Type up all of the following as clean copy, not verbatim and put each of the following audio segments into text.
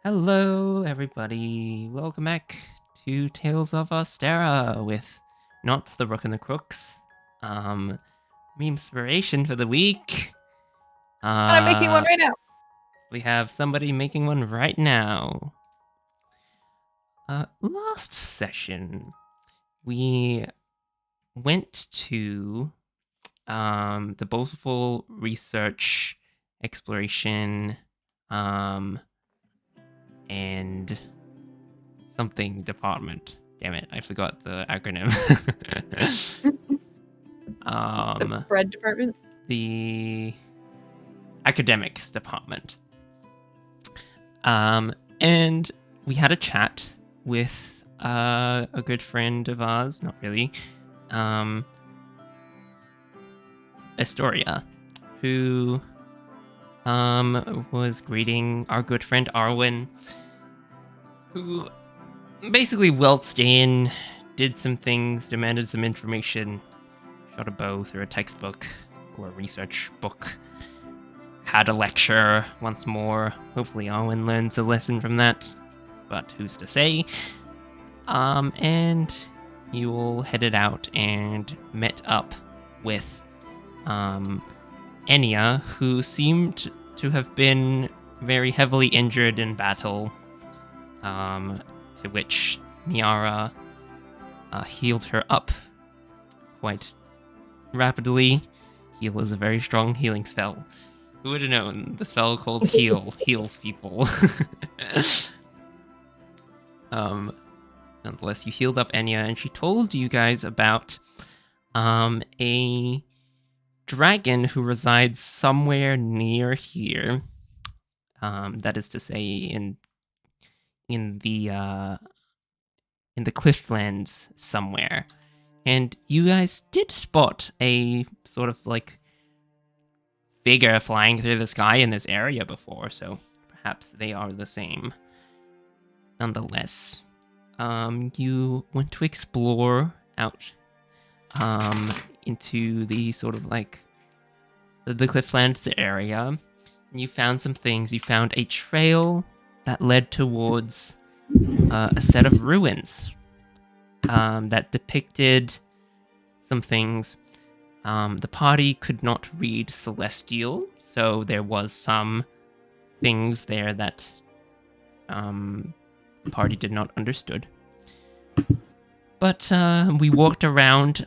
Hello, everybody. Welcome back to Tales of Orsterra with not the Rook and the Crooks. Me inspiration for the week. And I'm making one right now. We have somebody making one right now. Last session, we went to the Boastful Research Exploration and something department. Damn it, I forgot the acronym. The bread department. The academics department. And we had a chat with a good friend of ours, not really, Astoria, who was greeting our good friend Arwen, who basically welched in, did some things, demanded some information, shot a bow through a textbook or a research book, had a lecture once more. Hopefully Arwen learns a lesson from that, but who's to say? And you all headed out and met up with Enya, who seemed to have been very heavily injured in battle, to which Miara healed her up quite rapidly. Heal is a very strong healing spell. Who would have known the spell called Heal heals people? Nonetheless, you healed up Enya, and she told you guys about a dragon who resides somewhere near here. That is to say, in the Clifflands somewhere. And you guys did spot a sort of like figure flying through the sky in this area before, so perhaps they are the same. Nonetheless, you went to explore out into the sort of like the Clifflands area, and you found some things. You found a trail that led towards a set of ruins that depicted some things. The party could not read Celestial, so there was some things there that the party did not understood. But we walked around,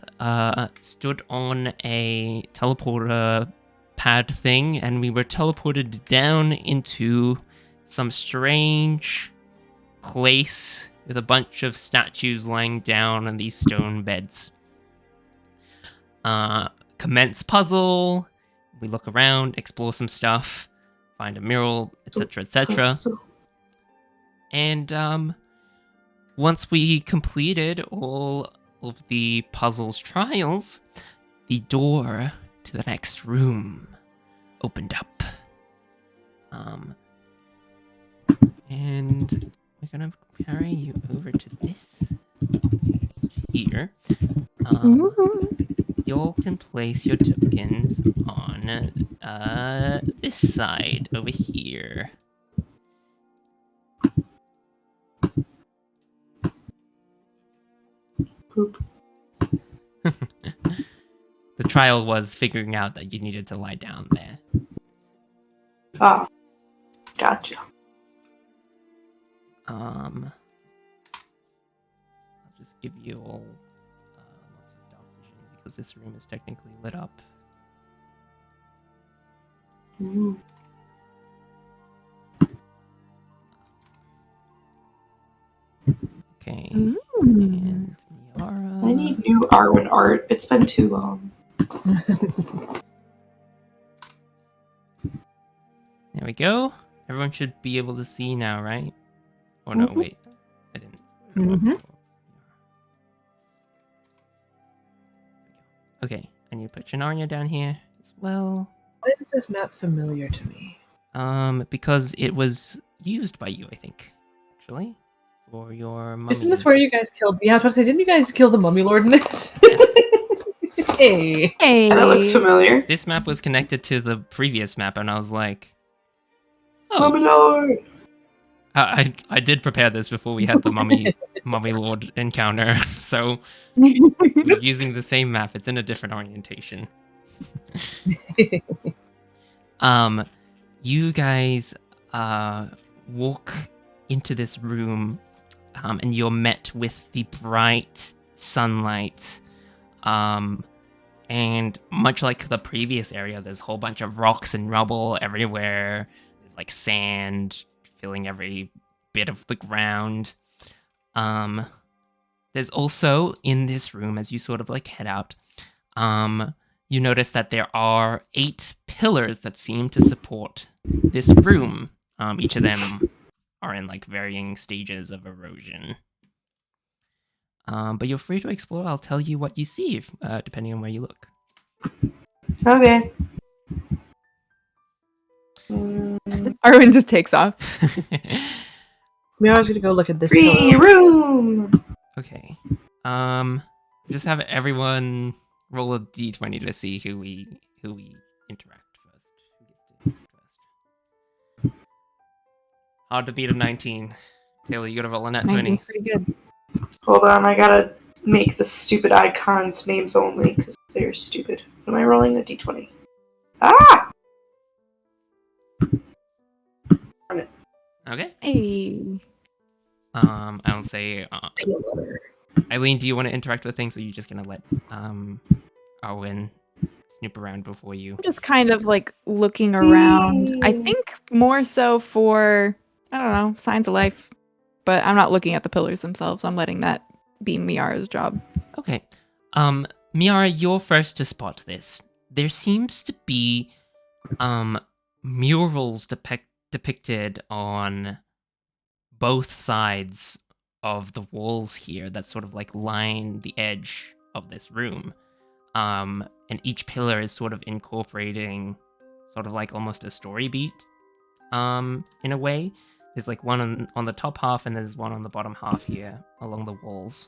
stood on a teleporter pad thing, and we were teleported down into some strange place with a bunch of statues lying down on these stone beds. Commence puzzle. We look around, explore some stuff, find a mural, etc., etc. And once we completed all of the puzzle's trials, the door to the next room opened up. And we're gonna carry you over to this here. Y'all can place your tokens on this side over here. Poop. The trial was figuring out that you needed to lie down there. Ah, gotcha. I'll just give you all lots of dark vision because this room is technically lit up. Ooh. Okay. And Miara. I need new Arwen art. It's been too long. There we go. Everyone should be able to see now, right? Oh no, wait. I didn't. Okay, and you put Janarnia down here as well. Why is this map familiar to me? Because it was used by you, I think, actually, for your mummy. Isn't this where you guys killed? Yeah, I was about to say, didn't you guys kill the mummy lord in this? Hey. That looks familiar. This map was connected to the previous map, and I was like, oh, Mummy Lord! I did prepare this before we had the mummy lord encounter, so we're using the same map. It's in a different orientation. You guys walk into this room, and you're met with the bright sunlight. And much like the previous area, there's a whole bunch of rocks and rubble everywhere. There's like sand filling every bit of the ground. There's also in this room, as you sort of like head out, you notice that there are 8 pillars that seem to support this room. Each of them are in like varying stages of erosion. But you're free to explore. I'll tell you what you see, depending on where you look. Okay. Arwen just takes off. We're always gonna go look at this Free pillow. room. Okay. Just have everyone roll a d20 to see who we interact first. Who gets to interact first? Hard to beat a 19. Taylor, you gotta roll a nat 20. Pretty good. Hold on, I gotta make the stupid icons names only because they're stupid. Am I rolling a d20? Ah! Okay. Hey. I don't say. Eileen, do you want to interact with things, or are you just gonna let Arwen snoop around before you? I'm just kind of like looking around. I think more so for, I don't know, signs of life. But I'm not looking at the pillars themselves. I'm letting that be Miara's job. Okay. Miara, you're first to spot this. There seems to be murals depicted on both sides of the walls here that sort of like line the edge of this room. And each pillar is sort of incorporating sort of like almost a story beat, in a way. There's like one on the top half and there's one on the bottom half here along the walls.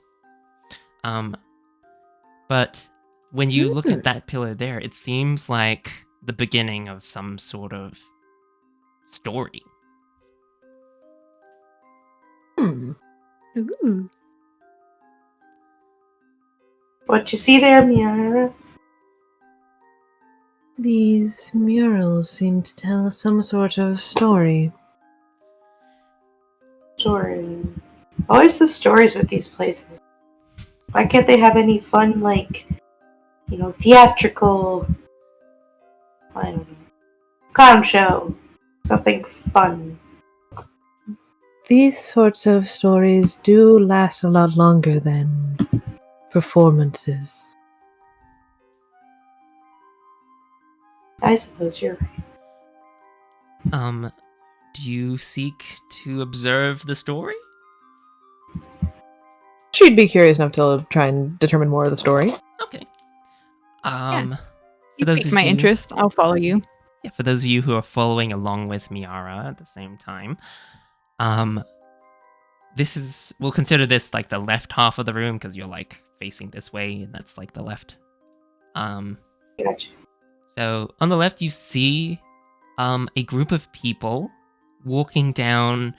But when you look at that pillar there, it seems like the beginning of some sort of story. Ooh. What you see there, Miara? These murals seem to tell some sort of story. Story. Always the stories with these places. Why can't they have any fun, like, theatrical, I don't know, clown show? Something fun. These sorts of stories do last a lot longer than performances. I suppose you're right. Do you seek to observe the story? She'd be curious enough to try and determine more of the story. Okay. You For those piqued of my you- interest. I'll follow you. Yeah, for those of you who are following along with Miara at the same time, we'll consider this like the left half of the room because you're like facing this way, and that's like the left. Gotcha. So on the left, you see a group of people walking down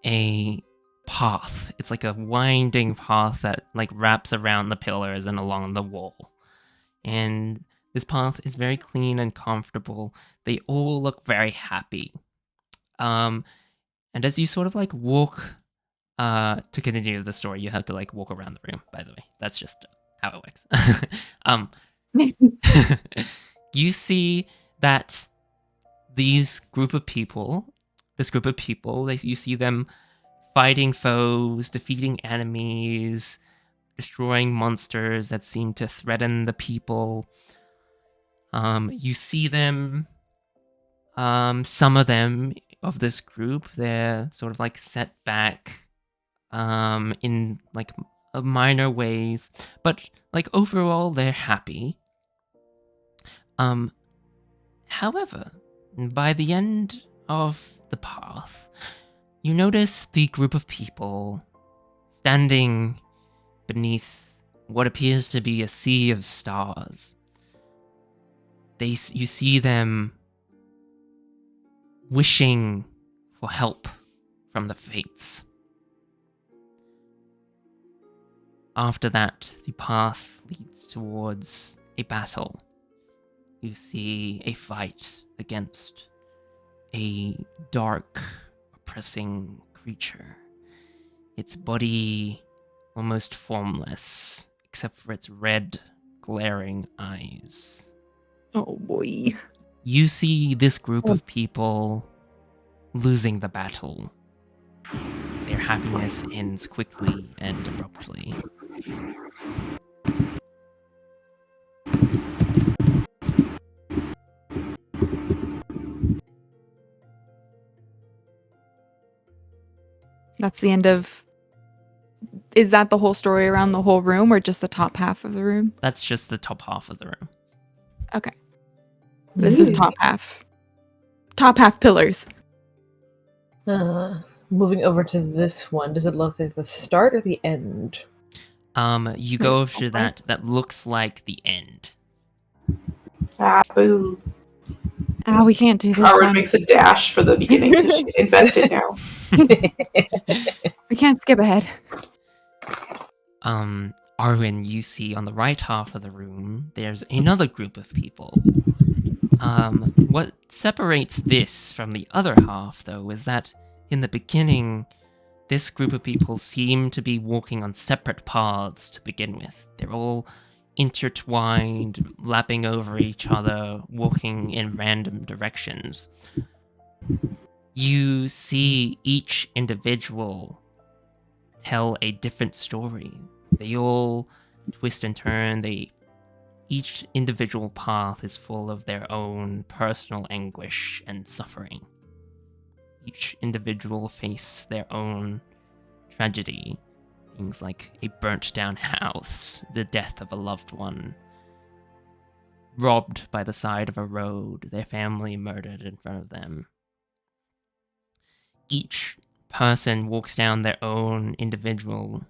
a path. It's like a winding path that like wraps around the pillars and along the wall. And this path is very clean and comfortable. They all look very happy. And as you sort of like walk to continue the story, you have to like walk around the room, by the way. That's just how it works. You see that this group of people, you see them fighting foes, defeating enemies, destroying monsters that seem to threaten the people. You see them, some of them of this group, they're sort of like set back in like minor ways, but like overall they're happy. However, by the end of the path, you notice the group of people standing beneath what appears to be a sea of stars. You see them wishing for help from the fates. After that, the path leads towards a battle. You see a fight against a dark, oppressing creature. Its body almost formless, except for its red, glaring eyes. Oh boy. You see this group of people losing the battle. Their happiness ends quickly and abruptly. That's the end of. Is that the whole story around the whole room, or just the top half of the room? That's just the top half of the room. Okay. This is top half. Top half pillars. Moving over to this one, does it look like the start or the end? You go over to that looks like the end. Ah, boo. Ah, we can't do this Arwen one. makes a dash for the beginning because she's invested now. We can't skip ahead. Arwen, you see on the right half of the room, there's another group of people. What separates this from the other half, though, is that in the beginning, this group of people seem to be walking on separate paths to begin with. They're all intertwined, lapping over each other, walking in random directions. You see each individual tell a different story. They all twist and turn. Each individual path is full of their own personal anguish and suffering. Each individual face their own tragedy. Things like a burnt down house, the death of a loved one, robbed by the side of a road, their family murdered in front of them. Each person walks down their own individual,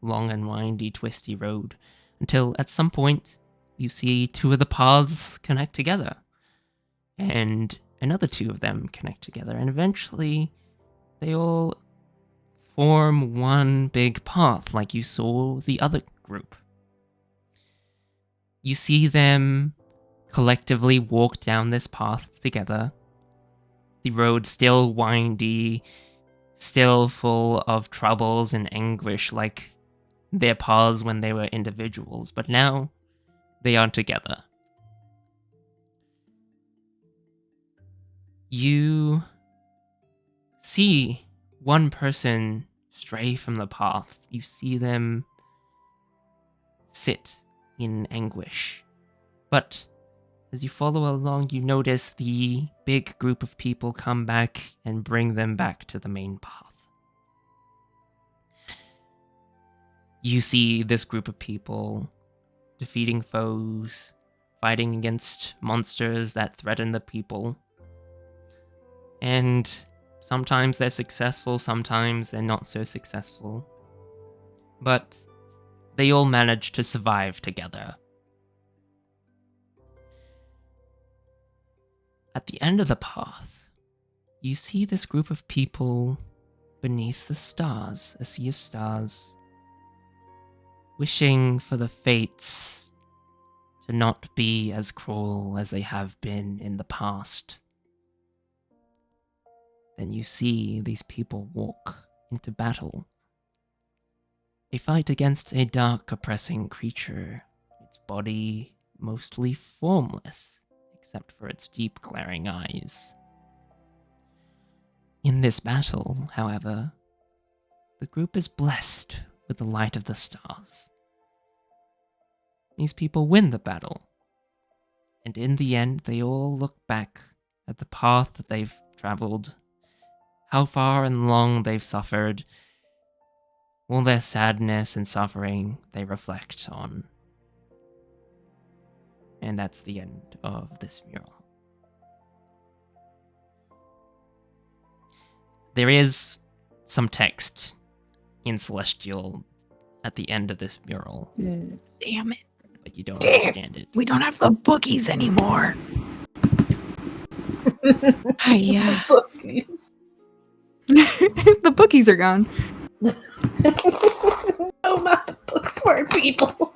long and windy, twisty road, until at some point you see two of the paths connect together, and another two of them connect together, and eventually they all form one big path, like you saw the other group. You see them collectively walk down this path together. The road still windy, still full of troubles and anguish like their paths when they were individuals, but now they are together. You see one person stray from the path. You see them sit in anguish. But as you follow along, you notice the big group of people come back and bring them back to the main path. You see this group of people defeating foes, fighting against monsters that threaten the people. And sometimes they're successful, sometimes they're not so successful. But they all manage to survive together. At the end of the path, you see this group of people beneath the stars, a sea of stars, wishing for the fates to not be as cruel as they have been in the past. Then you see these people walk into battle. They fight against a dark, oppressing creature, its body mostly formless, except for its deep, glaring eyes. In this battle, however, the group is blessed with the light of the stars. These people win the battle, and in the end, they all look back at the path that they've traveled, how far and long they've suffered, all their sadness and suffering they reflect on. And that's the end of this mural. There is some text in Celestial at the end of this mural, Damn it. but you don't understand it. We don't have the bookies anymore. Yeah. Bookies. The bookies are gone. No, not the book smart people.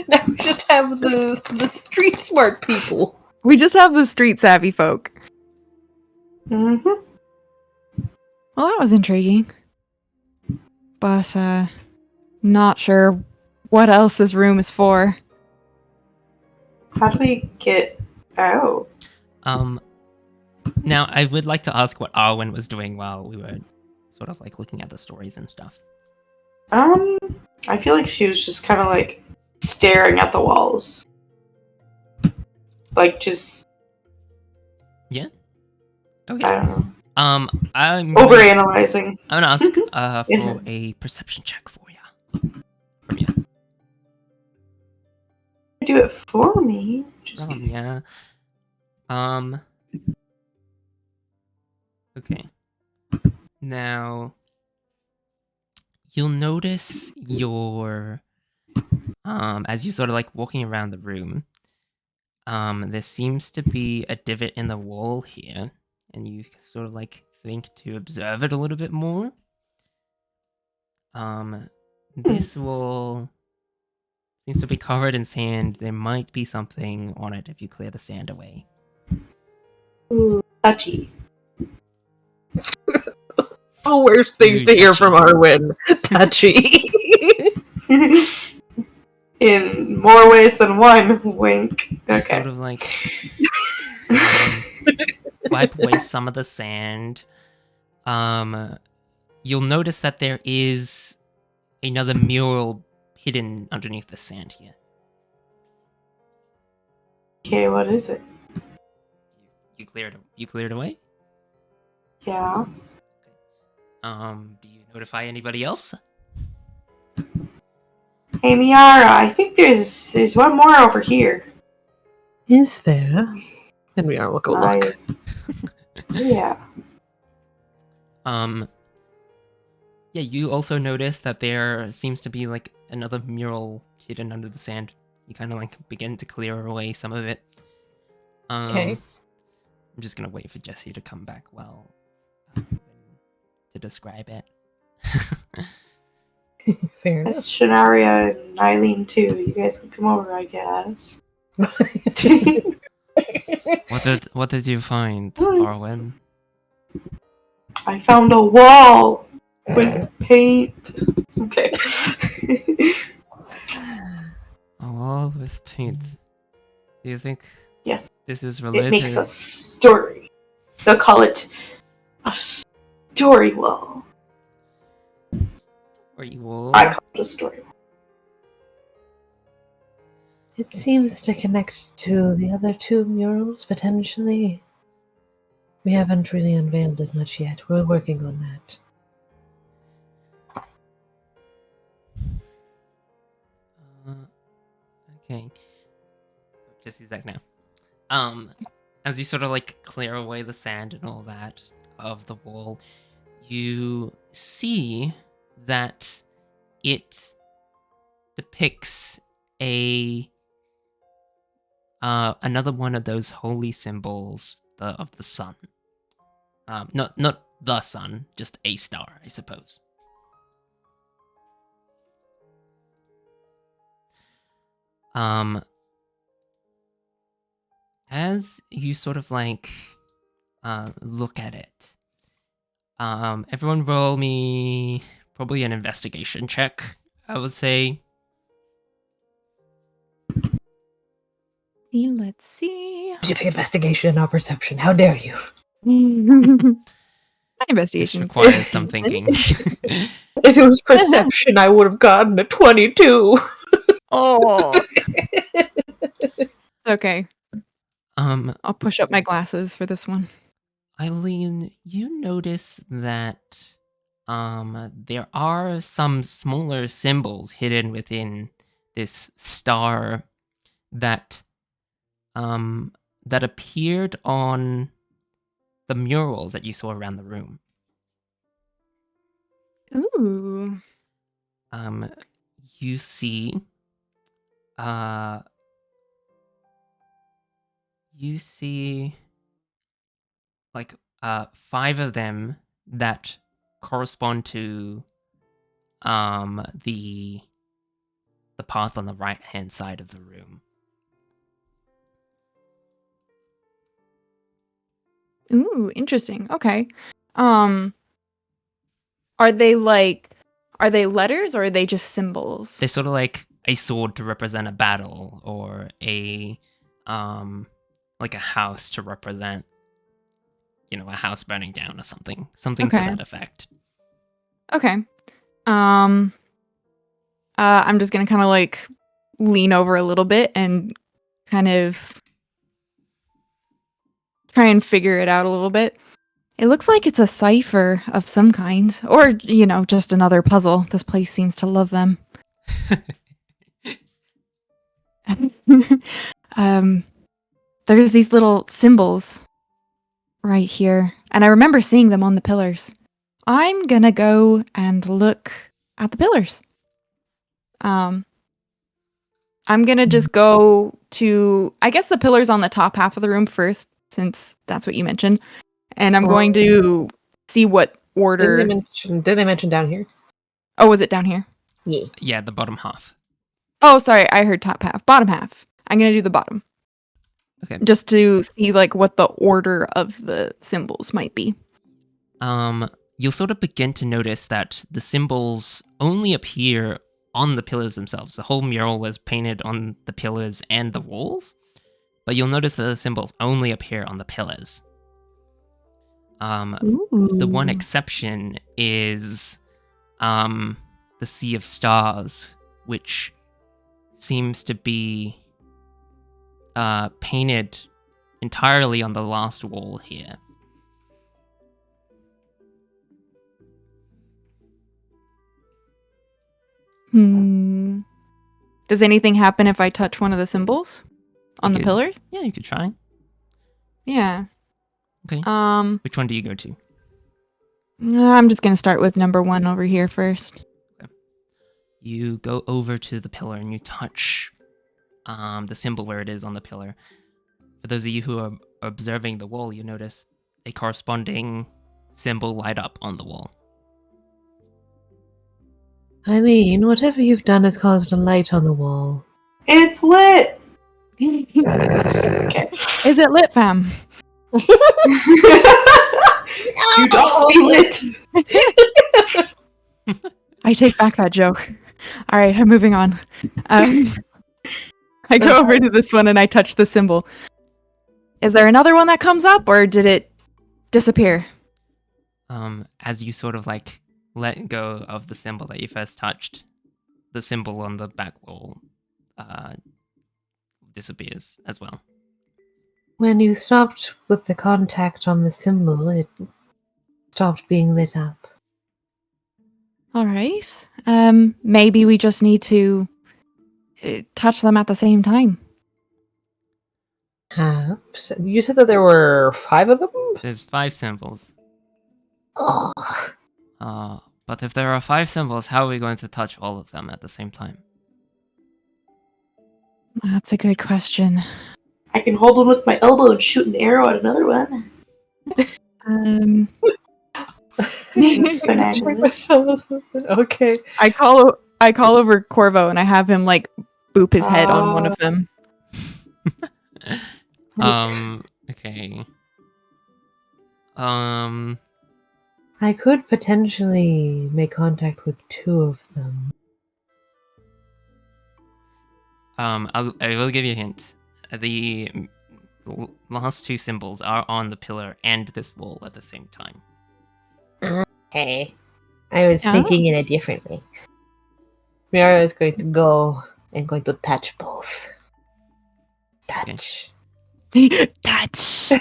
Now we just have the street smart people. We just have the street savvy folk. Mm-hmm. Well, that was intriguing. But, not sure what else this room is for. How do we get out? Now I would like to ask what Arwen was doing while we were sort of like looking at the stories and stuff. I feel like she was just kind of like staring at the walls. Like just, Yeah. I Okay. don't know. I'm Overanalyzing. gonna ask Yeah. for a perception check for you. From you. Do it for me. Just Yeah. Okay. Now you'll notice as you sort of like walking around the room, there seems to be a divot in the wall here, and you sort of like think to observe it a little bit more. This wall seems to be covered in sand. There might be something on it if you clear the sand away. ooh, touchy. Oh, worst things Ooh, to hear touchy. from Arwen. Touchy. In more ways than one. Wink. You Okay. sort of like wipe away some of the sand. You'll notice that there is another mural hidden underneath the sand here. Okay, what is it? You cleared away? Yeah. Do you notify anybody else? Hey Miara, I think there's one more over here. Is there? And we are. We'll go look. Yeah. Yeah, you also notice that there seems to be like another mural hidden under the sand. You kind of like begin to clear away some of it. Okay. I'm just gonna wait for Jesse to come back to describe it. Fair enough. That's Shanaria and Eileen too. You guys can come over, I guess. What did you find, Nice. Arwen? I found a wall with paint. Okay. A wall with paint. Do you think Yes. this is related? It makes a story. They'll call it a story wall. Or you will? I call it a story wall. It seems to connect to the other two murals, potentially. We haven't really unveiled it much yet. We're working on that. Okay. Just use that now. As you sort of like clear away the sand and all that of the wall, you see that it depicts another one of those holy symbols of the sun. Not the sun, just a star, I suppose. As you sort of like look at it, everyone roll me probably an investigation check, I would say. Let's see. Did you pick investigation, not perception? How dare you? My This investigation requires some thinking. If it was perception, I would have gotten a 22. Oh. Okay. Eileen, I'll push up my glasses for this one. you notice that there are some smaller symbols hidden within this star that that appeared on the murals that you saw around the room. Ooh. You see like 5 of them that correspond to the path on the right-hand side of the room. Ooh, interesting. Okay. Are they letters or are they just symbols? They're sort of like a sword to represent a battle, or a like a house to represent, a house burning down or something to Okay. that effect. Okay. I'm just gonna kind of like lean over a little bit and kind of try and figure it out a little bit. It looks like it's a cipher of some kind, or just another puzzle. This place seems to love them. There's these little symbols right here, and I remember seeing them on the pillars. I'm gonna go and look at the pillars. I'm gonna just go to, I guess, the pillars on the top half of the room first, since that's what you mentioned, and I'm going to see what order. Did they mention down here? Oh, was it down here? Yeah. Yeah, the bottom half. Oh, sorry, I heard top half. Bottom half. I'm gonna do the bottom. Okay. Just to see like what the order of the symbols might be. You'll sort of begin to notice that the symbols only appear on the pillars themselves. The whole mural is painted on the pillars and the walls, but you'll notice that the symbols only appear on the pillars. The one exception is the Sea of Stars, which seems to be painted entirely on the last wall here. Does anything happen if I touch one of the symbols on the pillar? Yeah, you could try. Yeah. Okay. Which one do you go to? I'm just gonna start with number 1 over here first. Okay. You go over to the pillar and you touch the symbol where it is on the pillar. For those of you who are observing the wall, you notice a corresponding symbol light up on the wall. Eileen, whatever you've done has caused a light on the wall. It's lit! Okay. Okay. Is it lit, fam? You don't be lit! I take back that joke. All right, I'm moving on. I go over to this one and I touch the symbol. Is there another one that comes up, or did it disappear? As you sort of like let go of the symbol that you first touched, the symbol on the back wall disappears as well. When you stopped with the contact on the symbol, it stopped being lit up. All right. Maybe we just need to touch them at the same time. You said that there were 5 of them? There's 5 symbols. Oh. But if there are 5 symbols, how are we going to touch all of them at the same time? That's a good question. I can hold one with my elbow and shoot an arrow at another one. Okay. I call over Corvo and I have him like boop his head on one of them. Okay. I could potentially make contact with 2 of them. I will give you a hint. The last 2 symbols are on the pillar and this wall at the same time. Okay. I was thinking in a different way. Miara is going to go and going to touch both. Touch. Touch.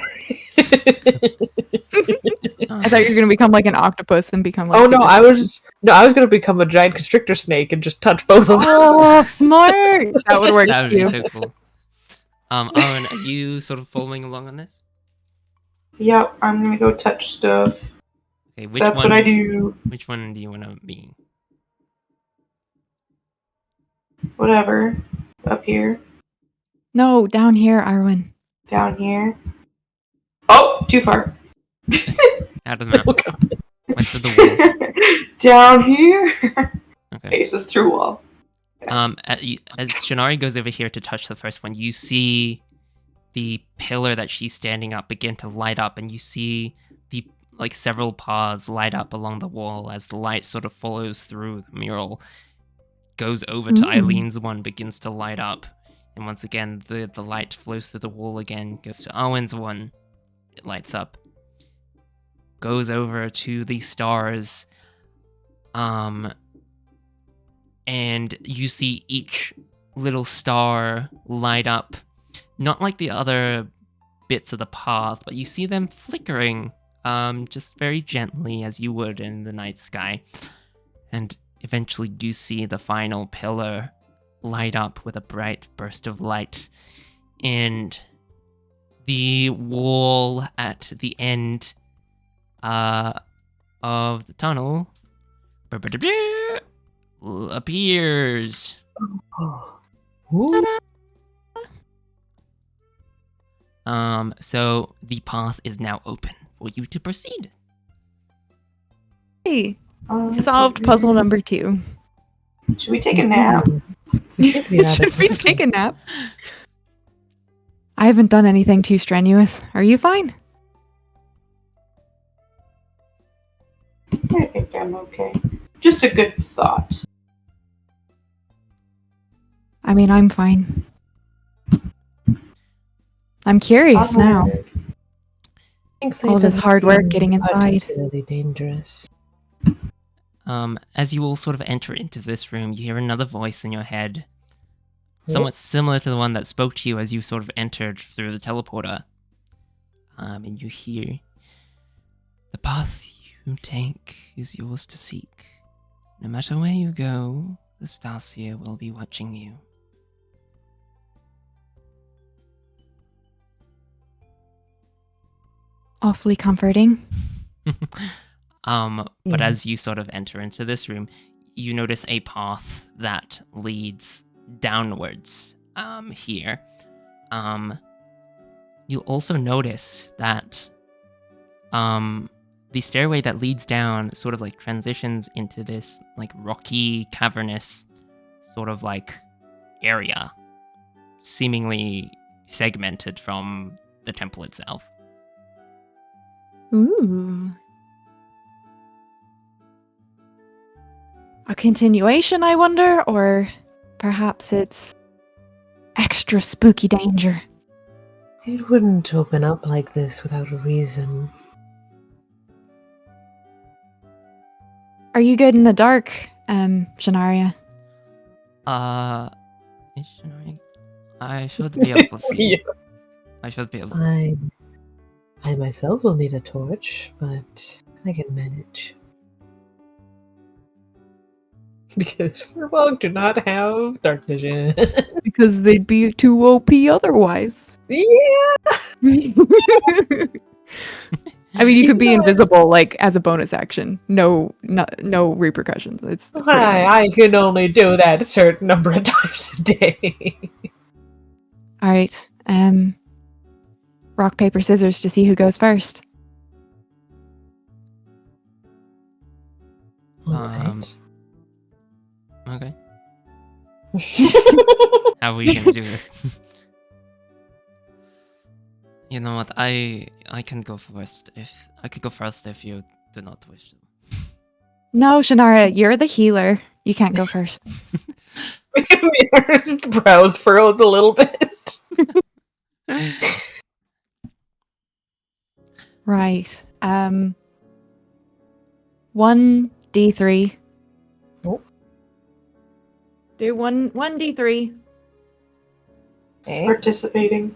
I thought you were gonna become like an octopus and become like. Oh no! I was gonna become a giant constrictor snake and just touch both of them. Oh, smart! That would work That would too. be so cool. Owen, are you sort of following along on this? Yep, I'm gonna go touch stuff. Okay, So that's what I do. Which one do you want to be? Whatever. Up here. No, down here, Arwen. Down here. Oh, too far. Out of the map. Okay. Wait, Touch of the wall. Down here. Okay. Faces through wall. As Shinari goes over here to touch the first one, you see the pillar that she's standing up begin to light up, and you see the several paths light up along the wall as the light sort of follows through the mural, goes over to Eileen's one, begins to light up, and once again the light flows through the wall again, goes to Owen's one, it lights up, goes over to the stars, and you see each little star light up, not like the other bits of the path, but you see them flickering, just very gently as you would in the night sky, and eventually do see the final pillar light up with a bright burst of light, and the wall at the end of the tunnel appears. Ooh. So the path is now open for you to proceed. Hey, solved puzzle number 2. Should we take a nap? Should we take a nap? I haven't done anything too strenuous. Are you fine? I think I'm okay. Just a good thought. I mean, I'm fine. I'm curious now. All this hard work getting inside. Particularly dangerous. As you all sort of enter into this room, you hear another voice in your head, somewhat similar to the one that spoke to you as you sort of entered through the teleporter. And you hear, "The path you take is yours to seek. No matter where you go, the Starseer will be watching you." Awfully comforting. But as you sort of enter into this room, you notice a path that leads downwards, here. You'll also notice that, the stairway that leads down sort of like transitions into this like rocky, cavernous sort of like area, seemingly segmented from the temple itself. Ooh. A continuation, I wonder? Or perhaps it's extra spooky danger? It wouldn't open up like this without a reason. Are you good in the dark, Shanaria? Is Shinari? I should be able to see. Yeah. I should be able to see. I myself will need a torch, but I can manage. Because Furbolg do not have dark vision. Because they'd be too OP otherwise. Yeah! I mean, you could be invisible, like, as a bonus action. No repercussions. It's pretty nice. I can only do that a certain number of times a day. All right. Rock, paper, scissors to see who goes first. Alright. Okay. How are we gonna do this? You know what? I can go first if I could go first if you do not wish to. No, Shannara, you're the healer. You can't go first. His brows furrowed a little bit. Right. 1d3. Oh. Do 1d3. Okay. Participating.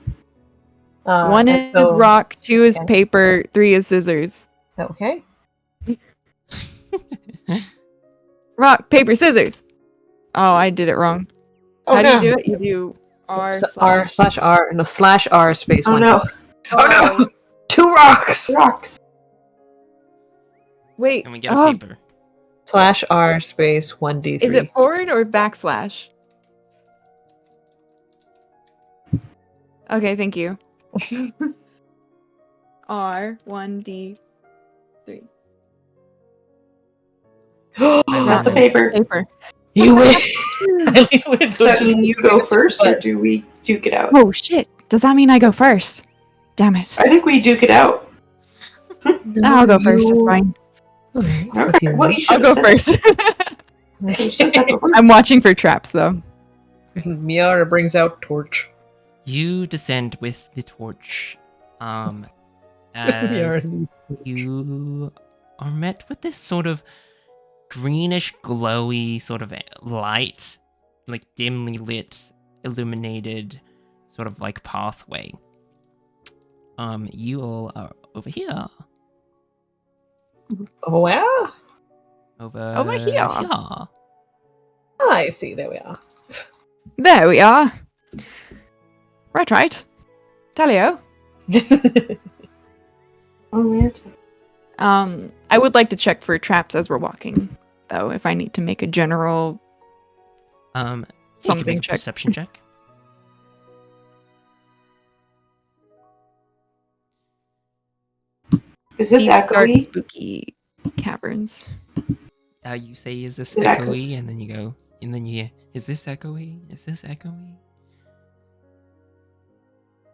1 is rock, 2 is paper, 3 is scissors. Okay. Rock, paper, scissors. Oh, I did it wrong. Oh, How no. do you do it? You do R R/R. No, /R space Oh 1. no. Oh no! 2 rocks! Rocks. Wait. Can we get a paper? /R space 1d3. Is it forward or backslash? Okay, thank you. R 1d3. That's a Nice. paper. You win. Does that mean you go first, or do we duke it out? Oh shit! Does that mean I go first? Damn it! I think we duke it out. I'll go first. It's fine. Okay. Well, you should I'll have go said first. that. You said that before. I'm watching for traps though. Miara brings out torch. You descend with the torch. Miara As needs you are met with this sort of greenish, glowy sort of light, like dimly lit, illuminated, sort of like pathway. You all are over here. Oh, where? Over here. I see. There we are. There we are. Right. Talio. Oh, Lanta. I would like to check for traps as we're walking, though, if I need to make a general You can something make a check. perception check. Is this These dark, echoey? spooky caverns. You say, "Is this Is it echo- echoey?" And then you go, and then you hear, "Is this echoey? Is this echoey?"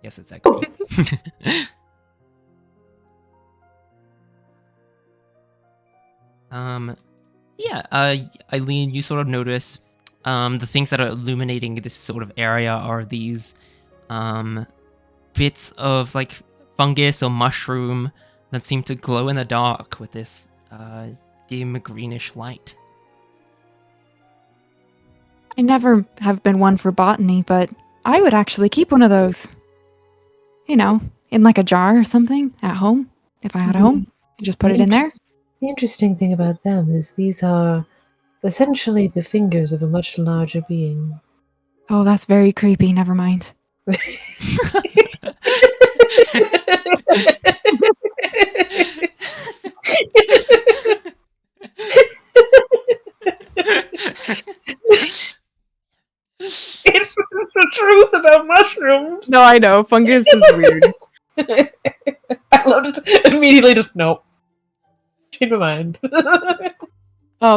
Yes, it's echoey. Yeah, Eileen, you sort of notice the things that are illuminating this sort of area are these bits of like fungus or mushroom that seem to glow in the dark with this dim greenish light. I never have been one for botany, but I would actually keep one of those. You know, in like a jar or something at home. If I had a home, and just put it in there. The interesting thing about them is these are essentially the fingers of a much larger being. Oh, that's very creepy. Never mind. It's the truth about mushrooms. No, I know. Fungus is weird. I love just immediately just nope. Change my mind.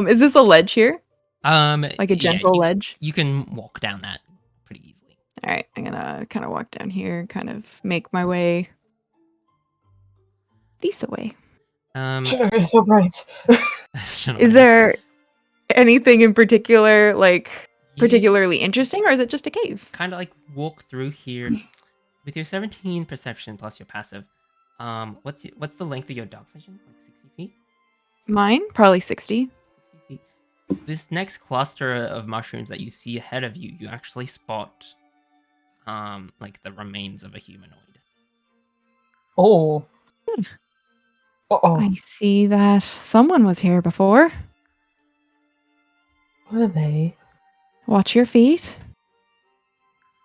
Is this a ledge here? Like a yeah, gentle ledge? you can walk down that pretty easily. All right, I'm gonna kind of walk down here, kind of make my way this way. Sure, it's so bright. Is there anything in particular, like particularly interesting, or is it just a cave? Kind of like walk through here with your 17 perception plus your passive. What's the length of your dark vision? Like 60 feet? Mine? Probably 60. 60 feet. This next cluster of mushrooms that you see ahead of you, you actually spot like the remains of a humanoid. Oh. Uh-oh. I see that someone was here before. Were they? Watch your feet.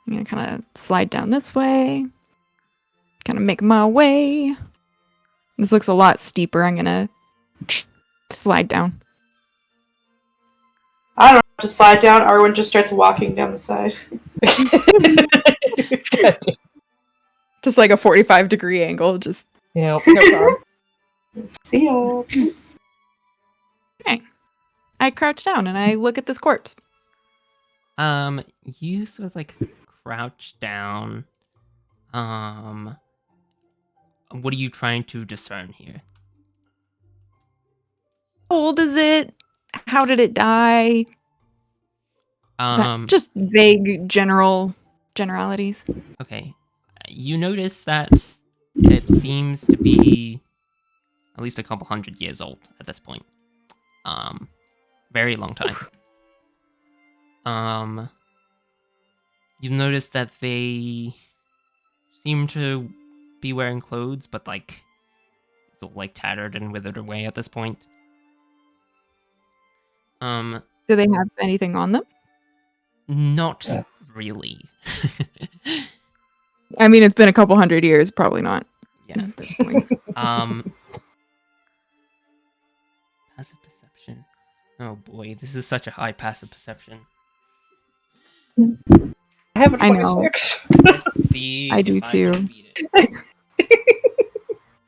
I'm gonna kind of slide down this way. Kind of make my way. This looks a lot steeper. I'm gonna slide down. I don't know. Just slide down. Arwen just starts walking down the side. Just like a 45-degree angle. Just Yeah, no problem. See y'all. okay. I crouch down and I look at this corpse. You sort of like crouch down. What are you trying to discern here? How old is it? How did it die? Just vague generalities. Okay. You notice that it seems to be at least a couple hundred years old at this point. Very long time. You've noticed that they seem to be wearing clothes, but like it's all like tattered and withered away at this point. Do they have anything on them? Not really. I mean, it's been a couple hundred years. Probably not. Yeah. At this point. Passive perception. Oh boy, this is such a high passive perception. I have a I know. 26. Let's see. I do if can too. beat it.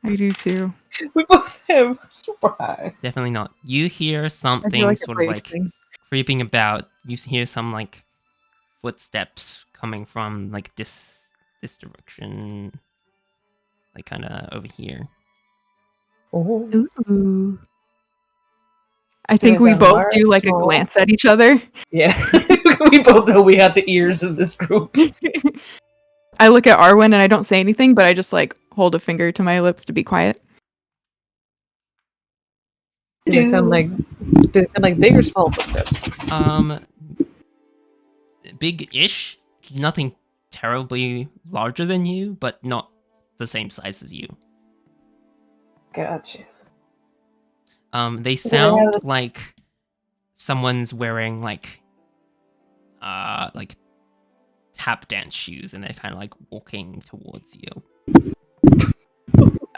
I do too. We both have super high. Definitely not. You hear I something feel like it sort of breaks like things. creeping about. You hear some like footsteps coming from like this direction, like kind of over here. Oh. Ooh. I Is think we that both large, do like a small? glance at each other. Yeah. We both know we have the ears of this group. I look at Arwen and I don't say anything, but I just like hold a finger to my lips to be quiet. Does it sound like big or small footsteps? Big-ish. Nothing terribly larger than you, but not the same size as you. Gotcha. They sound like someone's wearing like tap dance shoes, and they're kind of like walking towards you.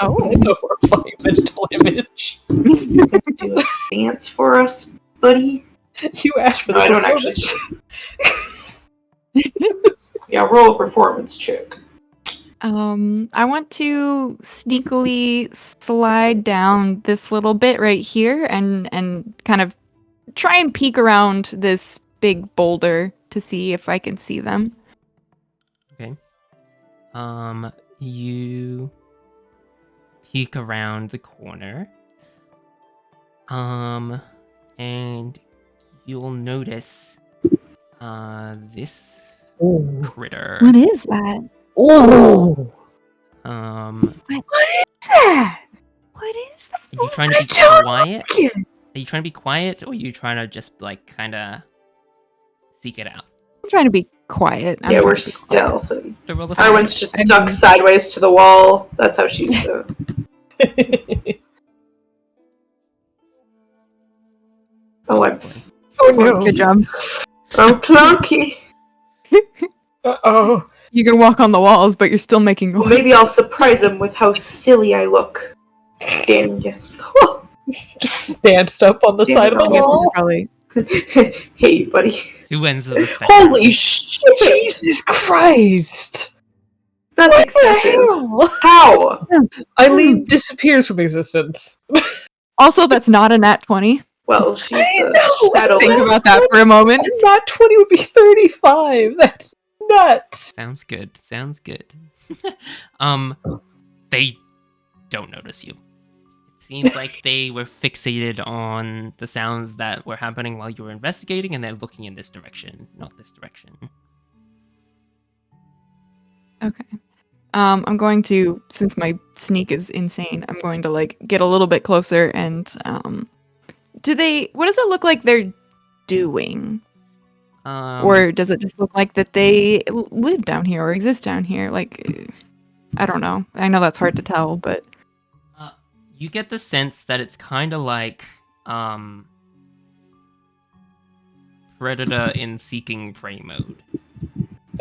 Oh. It's a horrifying mental image. Do a dance for us, buddy. You asked for No, the I don't actually. Yeah, roll a performance check. I want to sneakily slide down this little bit right here and kind of try and peek around this big boulder to see if I can see them. Okay. You peek around the corner. And you'll notice this Ooh. critter. What is that? Ooh. What is that? What is that? Are you trying to be Don't quiet? look it. Are you trying to be quiet, or are you trying to just like kind of seek it out? I'm trying to be quiet. Yeah, we're stealth, and So roll a Arwen's stealth. just I stuck mean- sideways to the wall. That's how she's. Oh, I'm. Oh no. Good job. I'm clunky. Uh-oh. You can walk on the walls, but you're still making Well, noise. maybe I'll surprise him with how silly I look. Standing against the wall. Just danced up on the Damn side it, of the Arwen. wall. Probably. Hey, buddy. Two ends of the spectrum. Holy shit! Jesus Christ! That's What excessive. the hell? How? Eileen disappears from existence. Also, that's not a nat 20. Well, she's I the know, shadowless. Think about that for a moment. Not 20 would be 35. That's nuts. Sounds good. Sounds good. They don't notice you. It seems like they were fixated on the sounds that were happening while you were investigating, and they're looking in this direction, not this direction. Okay. I'm going to, since my sneak is insane, I'm going to like get a little bit closer and what does it look like they're doing? Or does it just look like that they live down here or exist down here? Like, I don't know. I know that's hard to tell, but You get the sense that it's kind of like predator in seeking prey mode.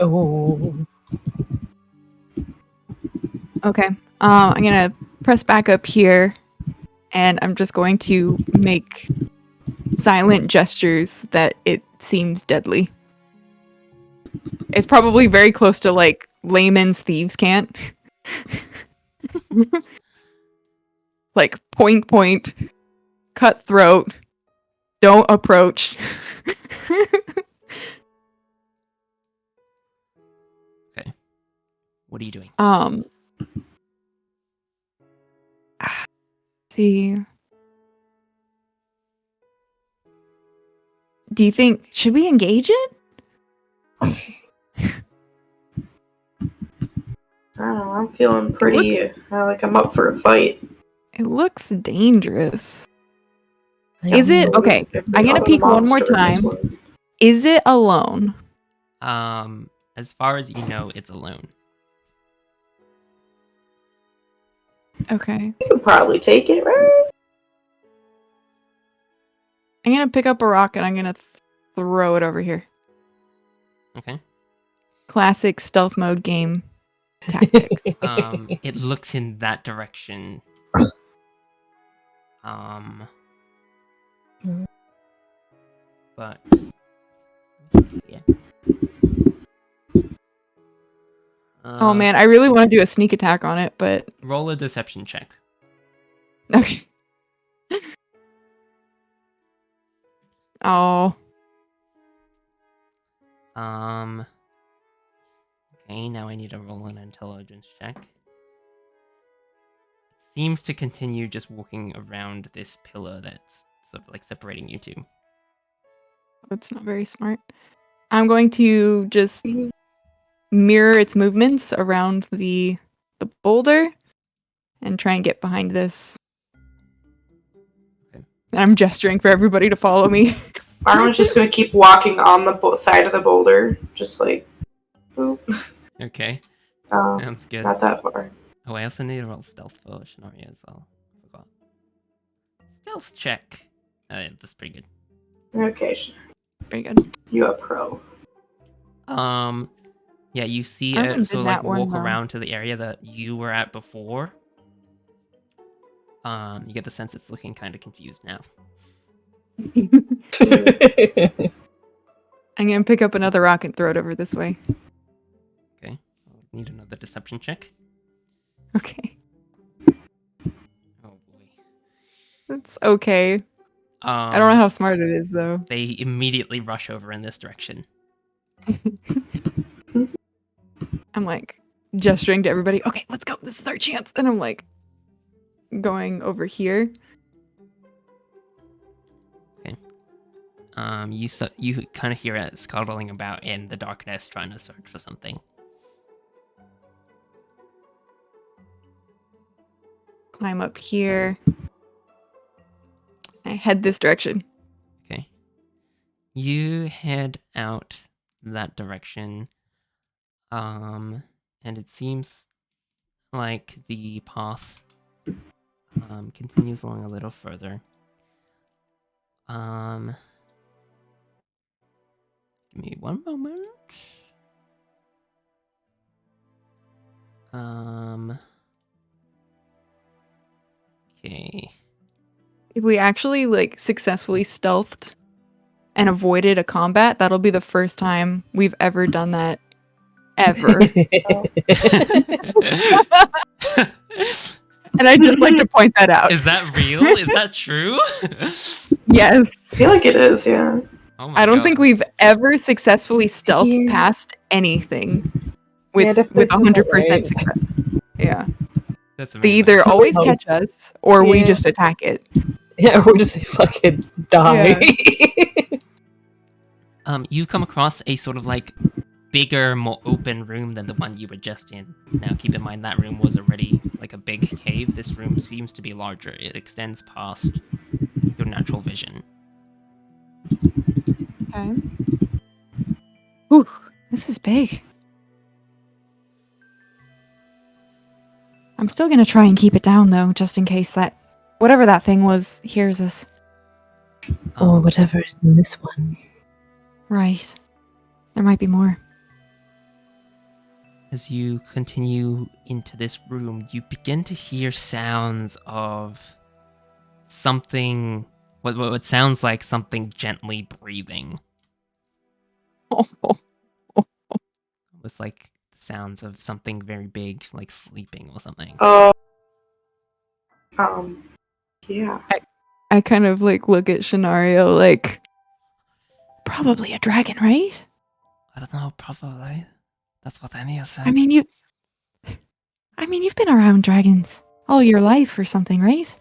Oh. okay. I'm gonna press back up here, and I'm just going to make silent gestures that it seems deadly. It's probably very close to like layman's thieves can't. Like point, cut throat, don't approach. Okay. What are you doing? See. Do you think should we engage it? I don't know, I'm feeling pretty like I'm up for a fight. It looks dangerous. Yeah, Is it so okay? there's I'm gonna a peek one more monster in this time. one. Is it alone? As far as you know, it's alone. Okay. You could probably take it, right? I'm gonna pick up a rock and I'm gonna throw it over here. Okay. Classic stealth mode game tactic. It looks in that direction. But yeah. Oh man, I really want to do a sneak attack on it, but Roll a deception check. okay. Oh, Okay, now I need to roll an intelligence check. It seems to continue just walking around this pillar that's sort of like separating you two. that's not very smart. I'm going to just mirror its movements around the boulder and try and get behind this. Okay. And I'm gesturing for everybody to follow me. Arwen's just gonna keep walking on the side of the boulder, just like, boop. Okay, Um, sounds good. not that far. Oh, I also need to roll stealth for Shinoria as well. Forgot. Stealth check. That's pretty good. Okay, Very good. you a pro. Yeah, you see Arwen it did sort of like that one, walk though. around to the area that you were at before. You get the sense it's looking kind of confused now. I'm gonna pick up another rock and throw it over this way. Okay, I'll need another deception check. Okay. Oh boy. That's okay. I don't know how smart it is though. They immediately rush over in this direction. I'm like gesturing to everybody. Okay, let's go. This is our chance. And I'm like going over here. You kind of hear it scuttling about in the darkness, trying to search for something. Climb up here. I head this direction. Okay. You head out that direction. And it seems like the path continues along a little further. Give me one moment. Okay. If we actually like successfully stealthed and avoided a combat, that'll be the first time we've ever done that ever. And I'd just like to point that out. Is that real? Is that true? Yes. I feel like it is, yeah. Oh my I don't God. think we've ever successfully stealth Yeah. past anything Yeah, with that's 100% right. success. Yeah. That's They amazing. either always Somehow. catch us or we Yeah. just attack it. Yeah, we're just fucking die. You come across a sort of like bigger, more open room than the one you were just in. Now, keep in mind that room was already like a big cave. This room seems to be larger. It extends past your natural vision. Okay. Ooh, this is big. I'm still gonna try and keep it down though, just in case that whatever that thing was hears us. Or whatever is in this one. Right. There might be more. As you continue into this room, you begin to hear sounds of something, what sounds like something gently breathing. Almost like the sounds of something very big, like sleeping or something. Yeah. I kind of like look at Shinario like probably a dragon, right? I don't know, probably. That's what Anya said. I mean you've been around dragons all your life or something, right?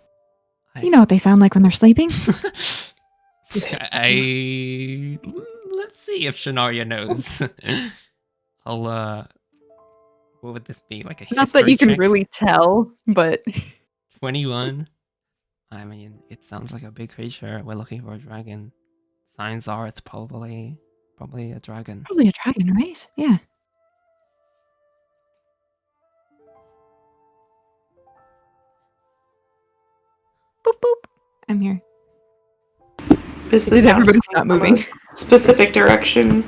You know what they sound like when they're sleeping? Let's see if Shanaria knows. What would this be? Like a history Not that you can check? really tell, but 21. I mean, it sounds like a big creature. We're looking for a dragon. Signs are it's probably a dragon. probably a dragon, right? Yeah. Boop boop. I'm here. Is the Did sound everybody coming stop from a moving? specific direction?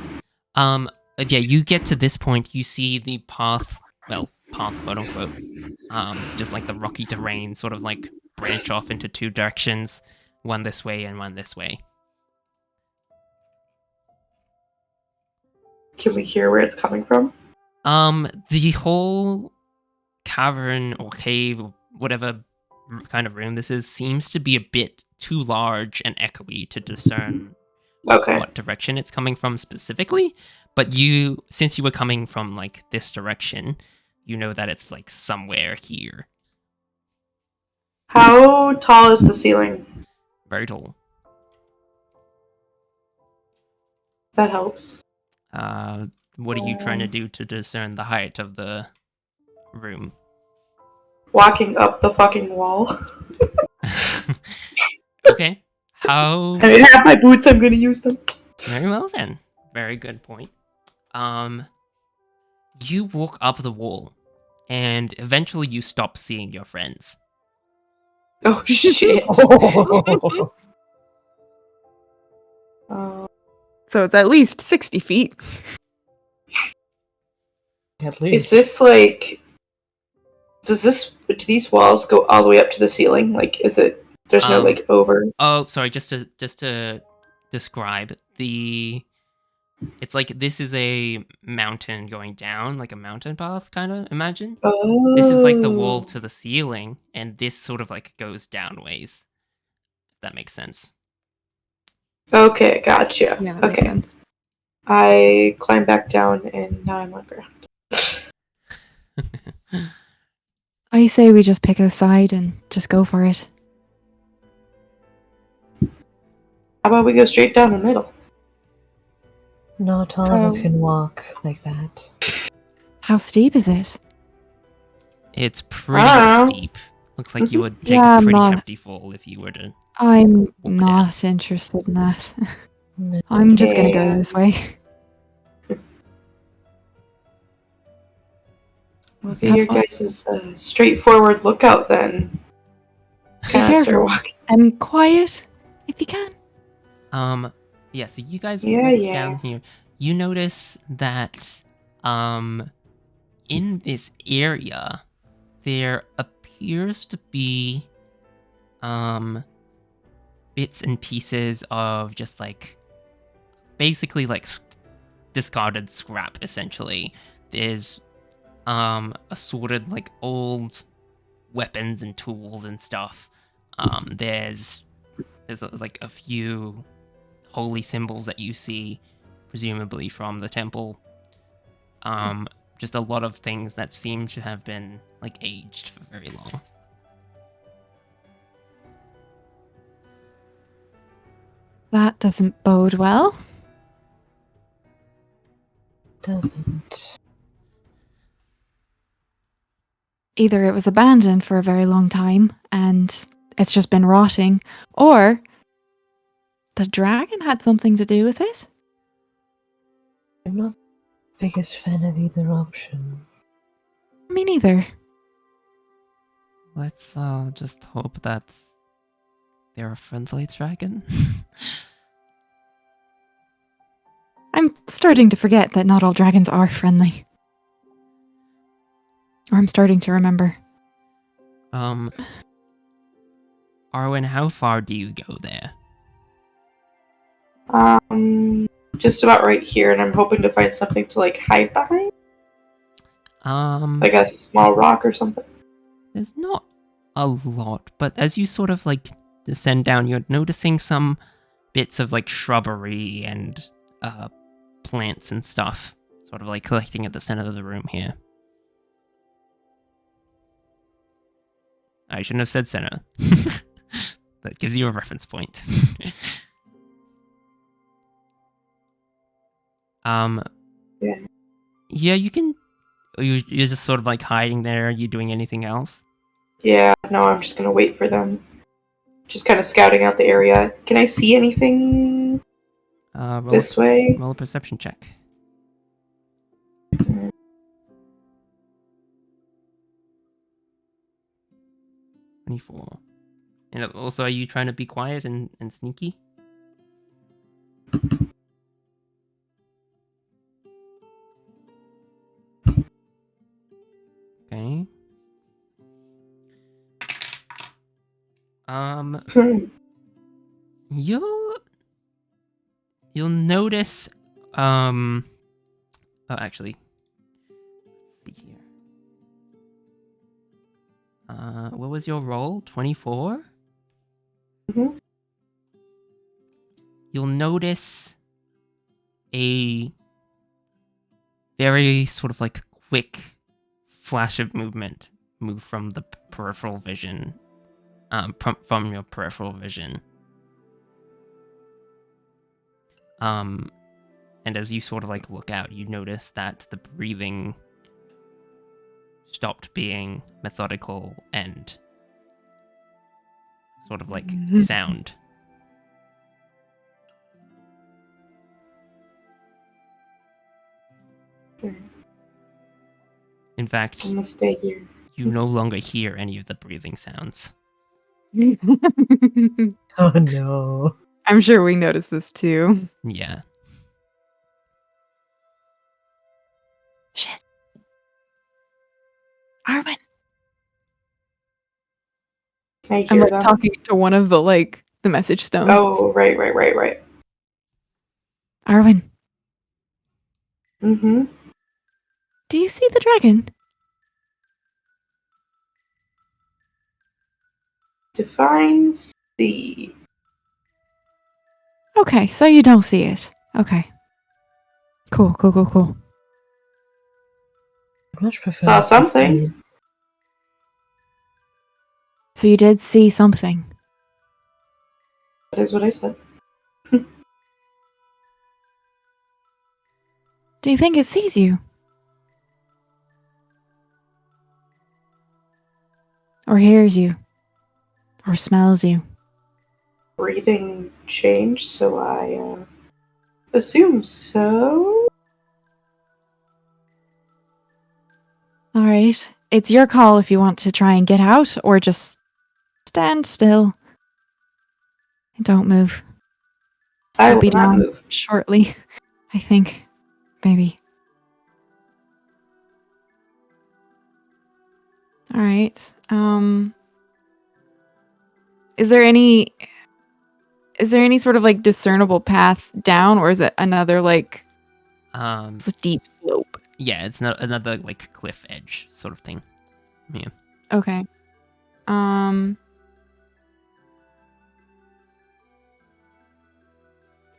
Yeah, you get to this point, you see the path, quote unquote, just like the rocky terrain sort of like branch off into two directions, one this way and one this way. Can we hear where it's coming from? The whole cavern or cave or whatever kind of room this is seems to be a bit too large and echoey to discern Okay. what direction it's coming from specifically. But since you were coming from like this direction, you know that it's like somewhere here. How tall is the ceiling? Very tall. That helps. What are you trying to do to discern the height of the room? Walking up the fucking wall. Okay. How? I have my boots, I'm gonna use them. Very well then. Very good point. You walk up the wall, and eventually you stop seeing your friends. Oh shit. So it's at least 60 feet. At Is least. this like... do these walls go all the way up to the ceiling? Like, is it... there's no, like, over... Oh, sorry. Just to describe it's like this is a mountain going down, like a mountain path, kind of. Imagine Oh. this is like the wall to the ceiling, and this sort of like goes down ways. If that makes sense. Okay, gotcha. Yeah, that okay. makes sense. I climb back down, and now I'm on ground. I say we just pick a side and just go for it. How about we go straight down the middle? Not all of us can walk like that. How steep is it? It's pretty Wow. steep. Looks like you would take Yeah, a I'm pretty not- hefty fall if you were to. I'm Walk not interested in that. No. I'm just gonna go Okay. this way. Okay, Have your fun. guys' straightforward lookout then. Be Can I start careful. walking? And quiet, if you can. Yeah. So you guys Yeah, walk yeah. down here. You notice that, in this area, there appears to be, bits and pieces of just like, basically like discarded scrap. Essentially, there's assorted like old weapons and tools and stuff. There's like a few holy symbols that you see, presumably from the temple. Just a lot of things that seem to have been like aged for very long. That doesn't bode well. Doesn't. Either it was abandoned for a very long time and it's just been rotting, or the dragon had something to do with it. I'm not the biggest fan of either option. Me neither. Let's just hope that they're a friendly dragon. I'm starting to forget that not all dragons are friendly. Or I'm starting to remember. Arwen, how far do you go there? Just about right here, and I'm hoping to find something to like hide behind, like a small rock or something. There's not a lot, but as you sort of like descend down, you're noticing some bits of like shrubbery and plants and stuff, sort of like collecting at the center of the room here. I shouldn't have said center. That gives you a reference point. Yeah. Yeah, you can. You're just sort of like hiding there. Are you doing anything else? Yeah, no, I'm just gonna wait for them. Just kind of scouting out the area. Can I see anything this way? Roll a perception check. 24. And also, are you trying to be quiet and sneaky? Okay. You'll notice, oh, actually, What was your roll? 24? Mhm. You'll notice a very sort of like quick flash of movement move from the peripheral vision, from your peripheral vision. And as you sort of like look out, you notice that the breathing stopped being methodical and sort of like sound. In fact, I'm gonna stay here. you no longer hear any of the breathing sounds. Oh no. I'm sure we noticed this too. Yeah. Shit. Arwen. Can I I'm hear like them? talking to one of the message stones. Oh, right. Arwen, Mm-hmm. do you see the dragon? Define C. Okay, so you don't see it. Okay. Cool. I'd much prefer Saw to see something. it. So you did see something. That is what I said. Do you think it sees you? Or hears you? Or smells you? Breathing changed, so I assume so. Alright. It's your call if you want to try and get out or just stand still. Don't move. I I'll will be not down move. shortly, I think. Maybe. Alright. Is there any sort of like discernible path down, or is it another like deep slope? Yeah, it's not another like cliff edge sort of thing. Yeah. Okay. I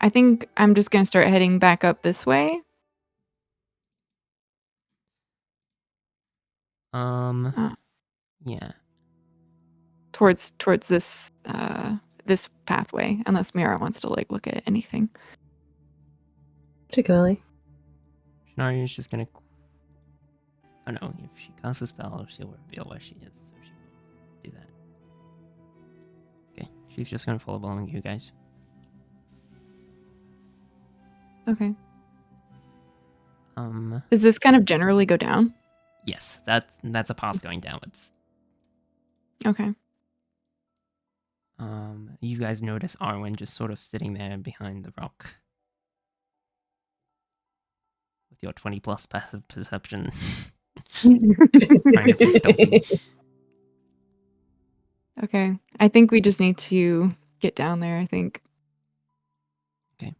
think I'm just gonna start heading back up this way. Yeah. Towards this this pathway, unless Mira wants to like look at anything. Particularly. Shinari's just gonna. Oh no! If she casts a spell, she'll reveal where she is, so she won't do that. Okay, she's just gonna follow along you guys. Okay. Does this kind of generally go down? Yes, that's a path going downwards. Okay. You guys notice Arwen just sort of sitting there behind the rock. With your 20 plus passive perception. Trying to be stealthy. Okay. I think we just need to get down there, I think. Okay.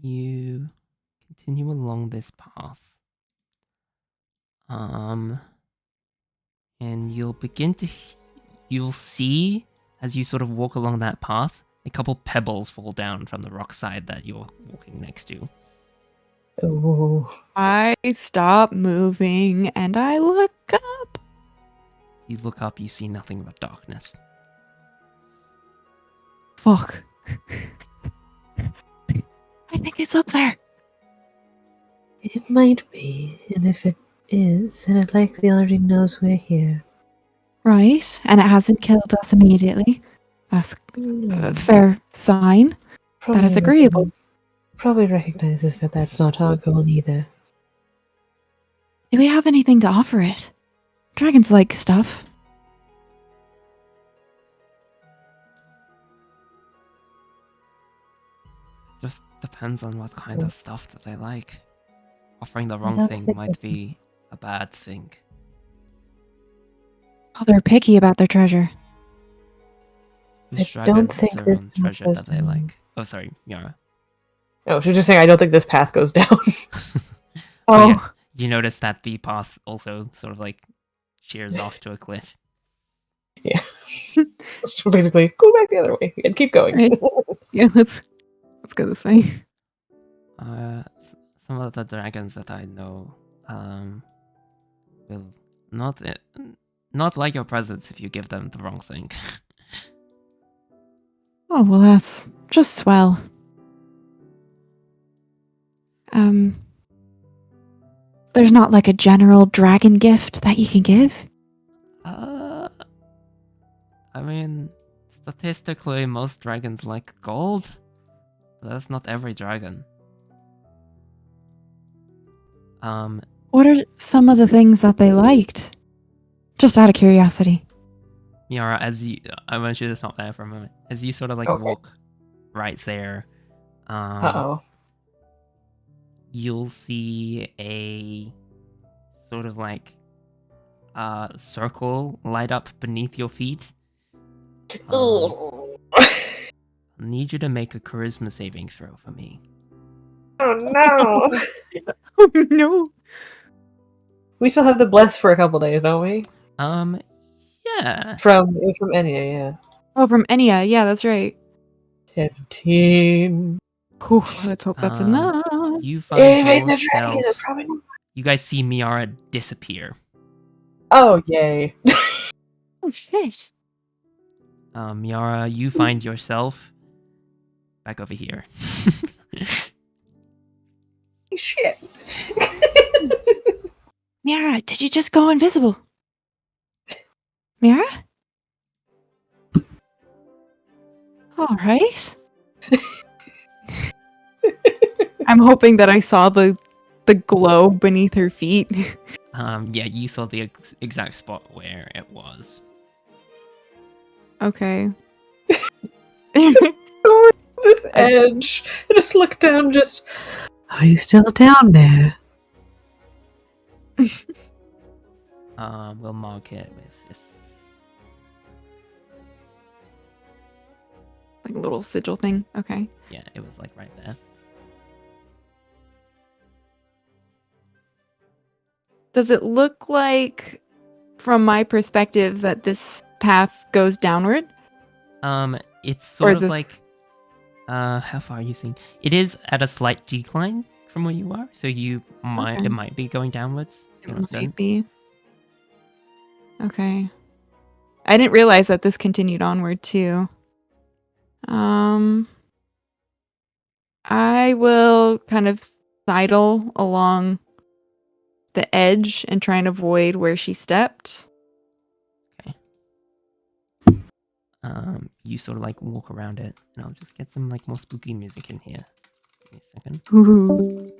You continue along this path. And you'll begin to you'll see as you sort of walk along that path, a couple pebbles fall down from the rock side that you're walking next to. Oh. I stop moving and I look up. You look up, you see nothing but darkness. Fuck. I think it's up there. It might be, and if it is, then it likely already knows we're here. Right. And it hasn't killed us immediately. That's a fair sign. That is agreeable. Probably recognizes that that's not our goal either. Do we have anything to offer it? Dragons like stuff. Just depends on what kind of stuff that they like. Offering the wrong don't thing think might that- be a bad thing. Oh, they're picky about their treasure. Whose I dragon don't has think their this own treasure goes that they down. like? Oh, sorry, Yara. Oh, she was just saying, I don't think this path goes down. Oh, yeah. You notice that the path also sort of like sheers off to a cliff. Yeah. So basically, go back the other way and keep going. Right. Yeah, let's go this way. Some of the dragons that I know will not like your presence if you give them the wrong thing. Oh, well, that's just swell. There's not like a general dragon gift that you can give? I mean, statistically, most dragons like gold. But that's not every dragon. What are some of the things that they liked? Just out of curiosity. Miara, I want you to stop there for a moment. As you sort of like Okay. walk right there, Uh-oh. you'll see a sort of like circle light up beneath your feet. Oh. I need you to make a charisma saving throw for me. Oh no! Oh, no. We still have the bless for a couple days, don't we? Yeah. It was from Enya, yeah. Oh, from Enya. Yeah, that's right. 17. Whew, let's hope that's enough. You find If it's a dragon, yourself. it's probably not. You guys see Miara disappear. Oh, yay. Oh, shit. Miara, you find yourself back over here. Shit. Miara, did you just go invisible? Miara? All right. I'm hoping that I saw the glow beneath her feet. Yeah, you saw the exact spot where it was. Okay. Over this edge. I just look down, just. Are you still down there? We'll mark it with this. Like a little sigil thing. Okay. Yeah, it was like right there. Does it look like, from my perspective, that this path goes downward? It's Or sort is of this- like, how far are you seeing? It is at a slight decline from where you are, so it might be going downwards. You know what I'm saying? Might be. Okay. I didn't realize that this continued onward too. I will kind of sidle along the edge and try and avoid where she stepped. You sort of like walk around it, and I'll just get some like more spooky music in here. Give me a second. Ooh,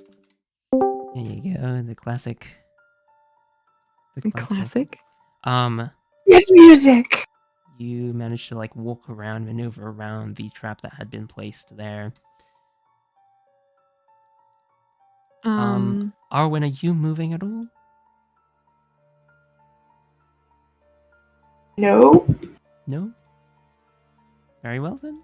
There you go, the classic. the classic. Yes, music. You managed to like walk around, maneuver around the trap that had been placed there. Arwen, are you moving at all? No. No? Very well then.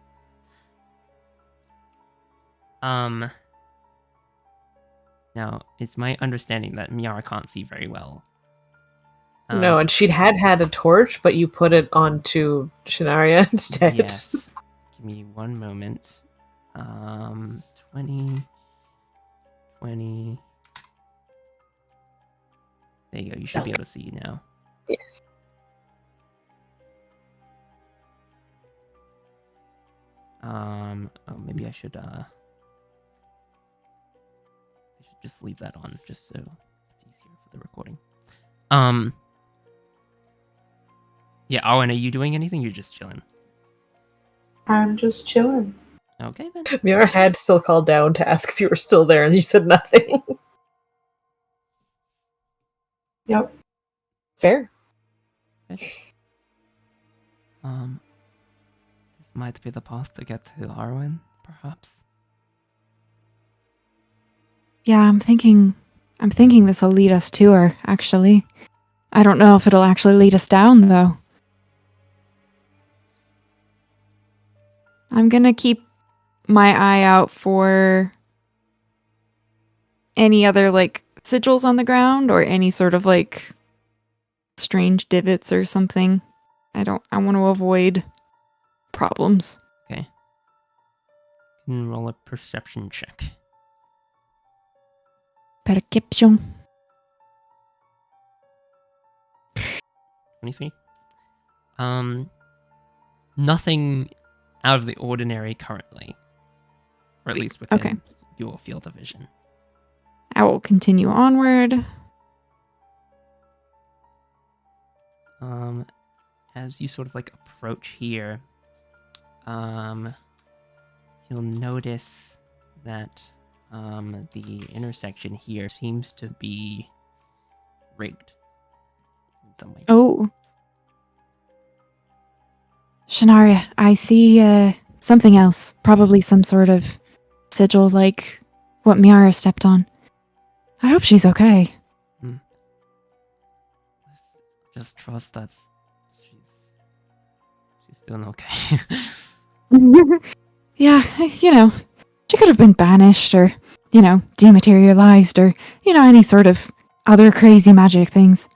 Now, it's my understanding that Miara can't see very well. No, and she'd had a torch, but you put it onto Shanaria instead. Yes. Give me one moment. 20. There you go. You should be able to see now. Yes. Oh, maybe I should just leave that on, just so it's easier for the recording. Yeah, Owen, are you doing anything? You're just chilling. I'm just chilling. Okay then. Miara had still called down to ask if you were still there, and you said nothing. Yep. Fair. This might be the path to get to Arwen, perhaps. Yeah, I'm thinking this will lead us to her, actually. I don't know if it'll actually lead us down, though. I'm gonna keep my eye out for any other, like, sigils on the ground or any sort of, like, strange divots or something. I want to avoid problems. Okay. You can roll a perception check. Perception. 23. Nothing out of the ordinary currently. Or at least within your field of vision. I will continue onward. As you sort of like approach here, you'll notice that the intersection here seems to be rigged in some way. Oh. Shanaria, I see something else. Probably some sort of sigil like what Miara stepped on. I hope she's okay. Just trust that she's doing okay. Yeah, she could have been banished or, dematerialized or, any sort of other crazy magic things.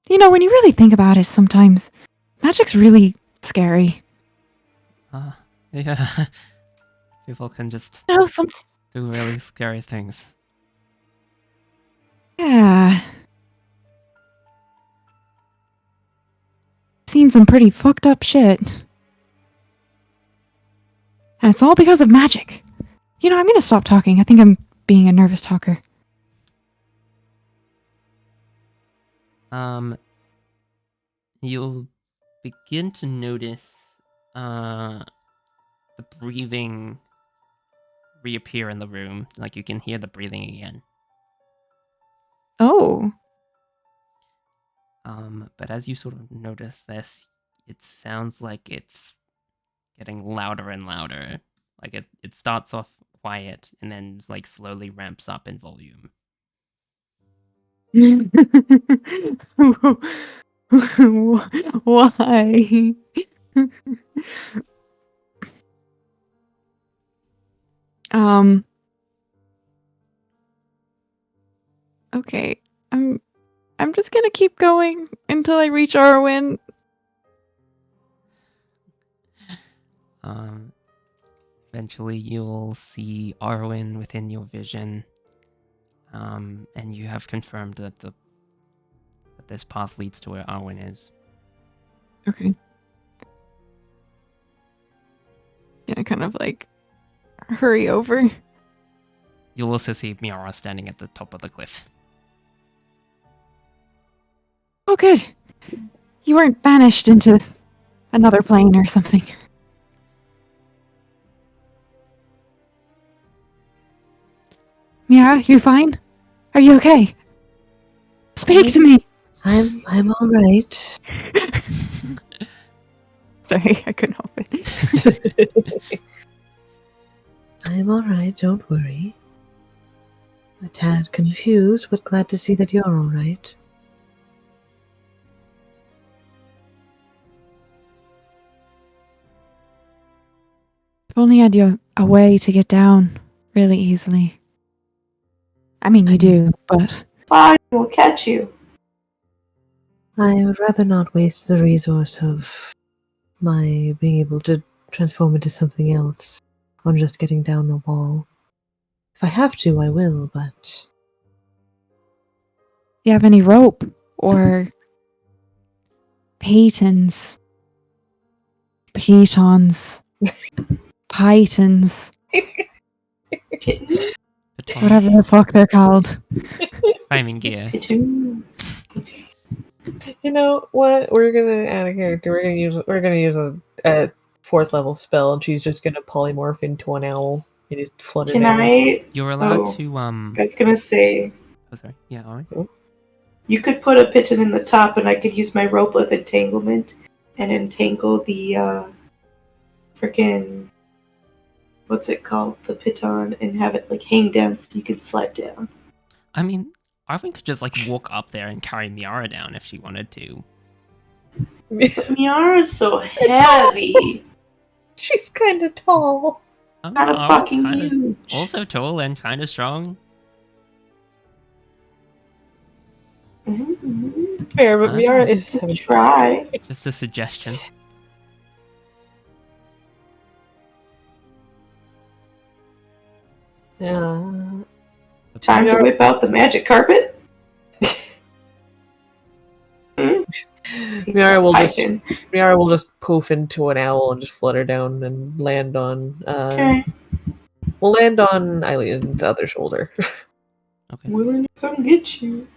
When you really think about it sometimes, magic's really scary. Yeah. People can just do really scary things. Yeah. Seen some pretty fucked up shit. And it's all because of magic. I'm gonna stop talking. I think I'm being a nervous talker. You'll begin to notice the breathing reappear in the room. Like you can hear the breathing again. Oh. But as you sort of notice this, it sounds like it's getting louder and louder. Like it starts off quiet and then like slowly ramps up in volume. Why? Okay. I'm just gonna keep going until I reach Arwen. Eventually you'll see Arwen within your vision. And you have confirmed that this path leads to where Arwen is. Okay. Yeah, kind of like hurry over. You'll also see Miara standing at the top of the cliff. Oh, good. You weren't banished into another plane or something. Miara, you fine? Are you okay? Speak to me. I'm all right. Sorry, I couldn't help it. I'm all right. Don't worry. A tad confused, but glad to see that you're all right. If only I had a way to get down really easily. I mean, you do, but... I will catch you. I would rather not waste the resource of my being able to transform into something else on just getting down a wall. If I have to, I will, but... Do you have any rope? Or... Pitons? Whatever the fuck they're called. Climbing gear. You know what? We're gonna add a character. We're gonna use a 4th level spell, and she's just gonna polymorph into an owl and just flutter down. You're allowed to I was gonna say. Oh, sorry. Yeah, alright. You could put a pigeon in the top, and I could use my rope of entanglement and entangle the freaking, what's it called, the piton, and have it like hang down so you can slide down. I mean, Arwen could just like walk up there and carry Miara down if she wanted to. But Miara's so heavy. She's kind of tall. Kind of fucking huge. Also tall and kind of strong. Fair, but Miara is 17. Try. Just a suggestion. Yeah. Time to whip out the magic carpet. Miara will just poof into an owl and just flutter down and land on. Okay. We'll land on Eileen's other shoulder. Okay. Willing to come get you.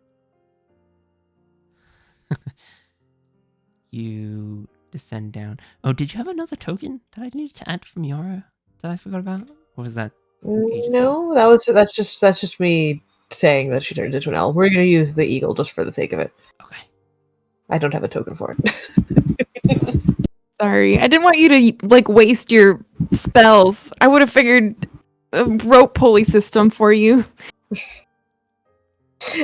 You descend down. Oh, did you have another token that I needed to add from Yara that I forgot about? Or was that ages ago? No, that's just me saying that she turned into an owl. We're gonna use the eagle just for the sake of it. Okay. I don't have a token for it. Sorry, I didn't want you to like waste your spells. I would have figured a rope pulley system for you.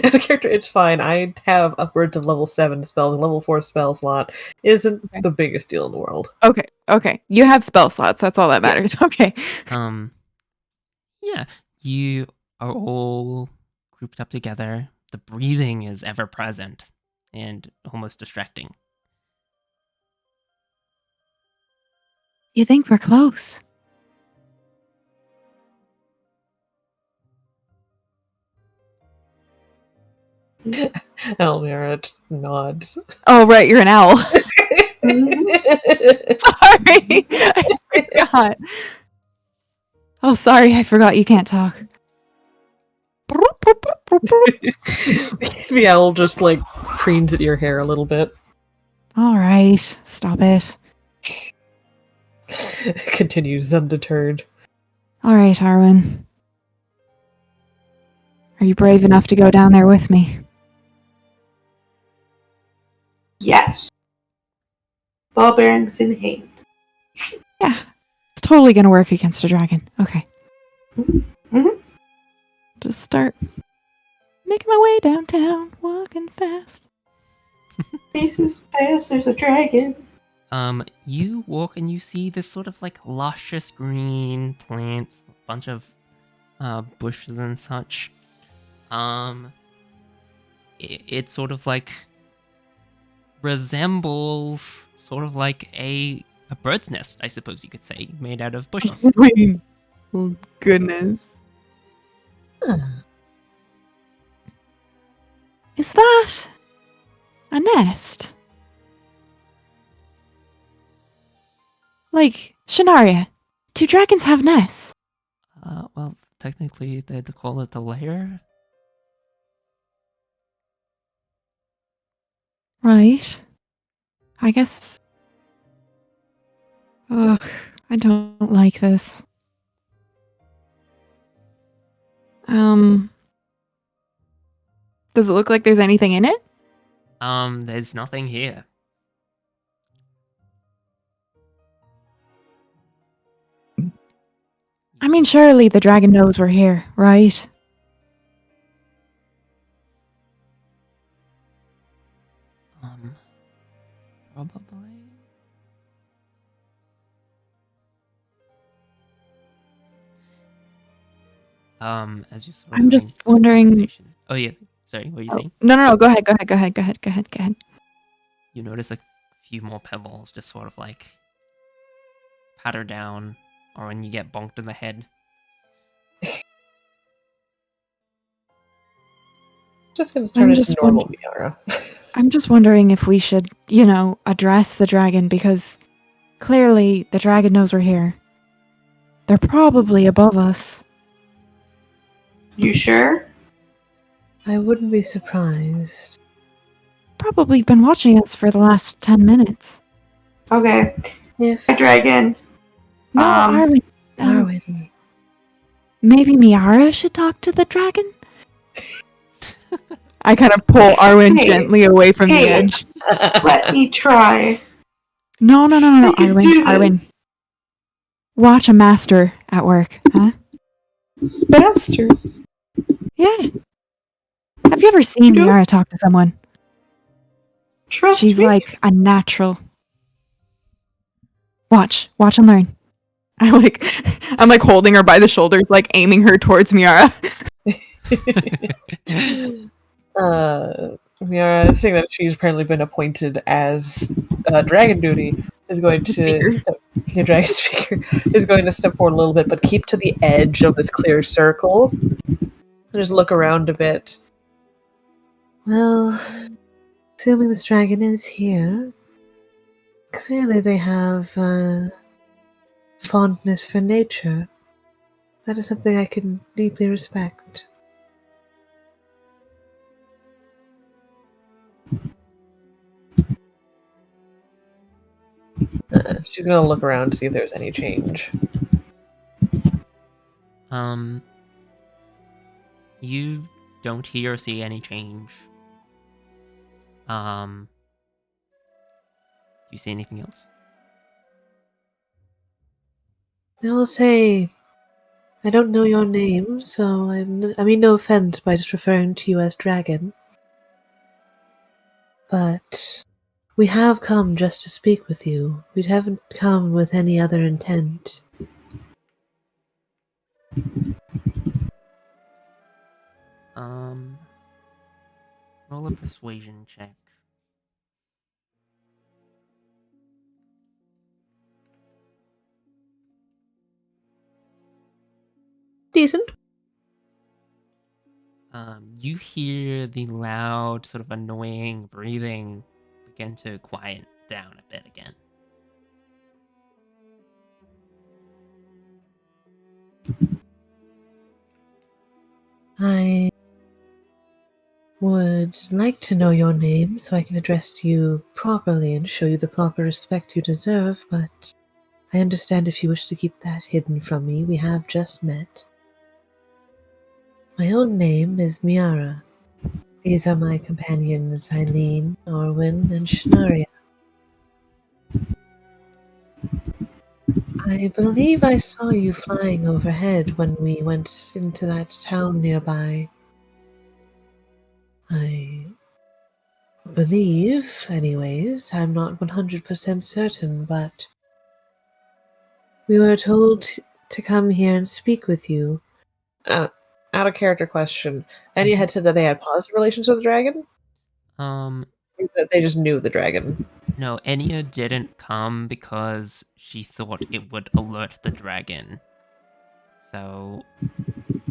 As a character, it's fine. I have upwards of level 7 spells. A level 4 spell slot isn't the biggest deal in the world. Okay. You have spell slots. That's all that matters. Okay. Yeah, you are all grouped up together. The breathing is ever present and almost distracting. You think we're close? Elmira nods. Oh, right. You're an owl. Sorry. I forgot. Oh, sorry. I forgot you can't talk. The owl just like preens at your hair a little bit. All right. Stop it. Continues undeterred. All right, Arwen. Are you brave enough to go down there with me? Yes. Ball bearings in hand. Yeah. It's totally going to work against a dragon. Okay. Mhm. Just start making my way downtown, walking fast. Faces fast, there's a dragon. You walk and you see this sort of like luscious green plants, a bunch of bushes and such. It sort of like resembles sort of like a bird's nest, I suppose you could say, made out of bushes. Oh, goodness. Is that a nest? Like, Shanaria, do dragons have nests? Well, technically they'd call it the lair. Right. I guess... Ugh, I don't like this. Does it look like there's anything in it? There's nothing here. I mean, surely the dragon knows we're here, right? Probably. As you sort of I'm just having this wondering- conversation- Oh yeah, sorry, what were you saying? No, go ahead. You notice a few more pebbles just sort of like patter down, or when you get bonked in the head. Just gonna turn I'm into just normal Miara. I'm just wondering if we should, address the dragon, because clearly the dragon knows we're here. They're probably above us. You sure? I wouldn't be surprised. Probably been watching us for the last 10 minutes. Okay. If A dragon. No, Arwen. Darwin. Maybe Miara should talk to the dragon? I kind of pull Arwen Hey. gently away from the Hey. edge. Let me try. No, I can do Arwen. this. Watch a master at work, huh? Master. Yeah. Have you ever seen No. Miara talk to someone? Trust She's me. like a natural. Watch and learn. I'm like holding her by the shoulders, like aiming her towards Miara. Miara, seeing that she's apparently been appointed as dragon duty, is going to Speaker. the dragon speaker is going to step forward a little bit, but keep to the edge of this clear circle. And just look around a bit. Well, assuming this dragon is here, clearly they have fondness for nature. That is something I can deeply respect. She's going to look around to see if there's any change. You don't hear or see any change. Do you see anything else? I will say, I don't know your name, so I mean no offense by just referring to you as Dragon. But we have come just to speak with you. We haven't come with any other intent. Roll a persuasion check. Decent. You hear the loud, sort of annoying breathing begin to quiet down a bit again. I would like to know your name so I can address you properly and show you the proper respect you deserve, but I understand if you wish to keep that hidden from me. We have just met. My own name is Miara. These are my companions, Eileen, Orwin, and Shanaria. I believe I saw you flying overhead when we went into that town nearby. I believe, anyways, I'm not 100% certain, but we were told to come here and speak with you. Out of character question. Enya had said that they had positive relations with the dragon? That they just knew the dragon. No, Enya didn't come because she thought it would alert the dragon. So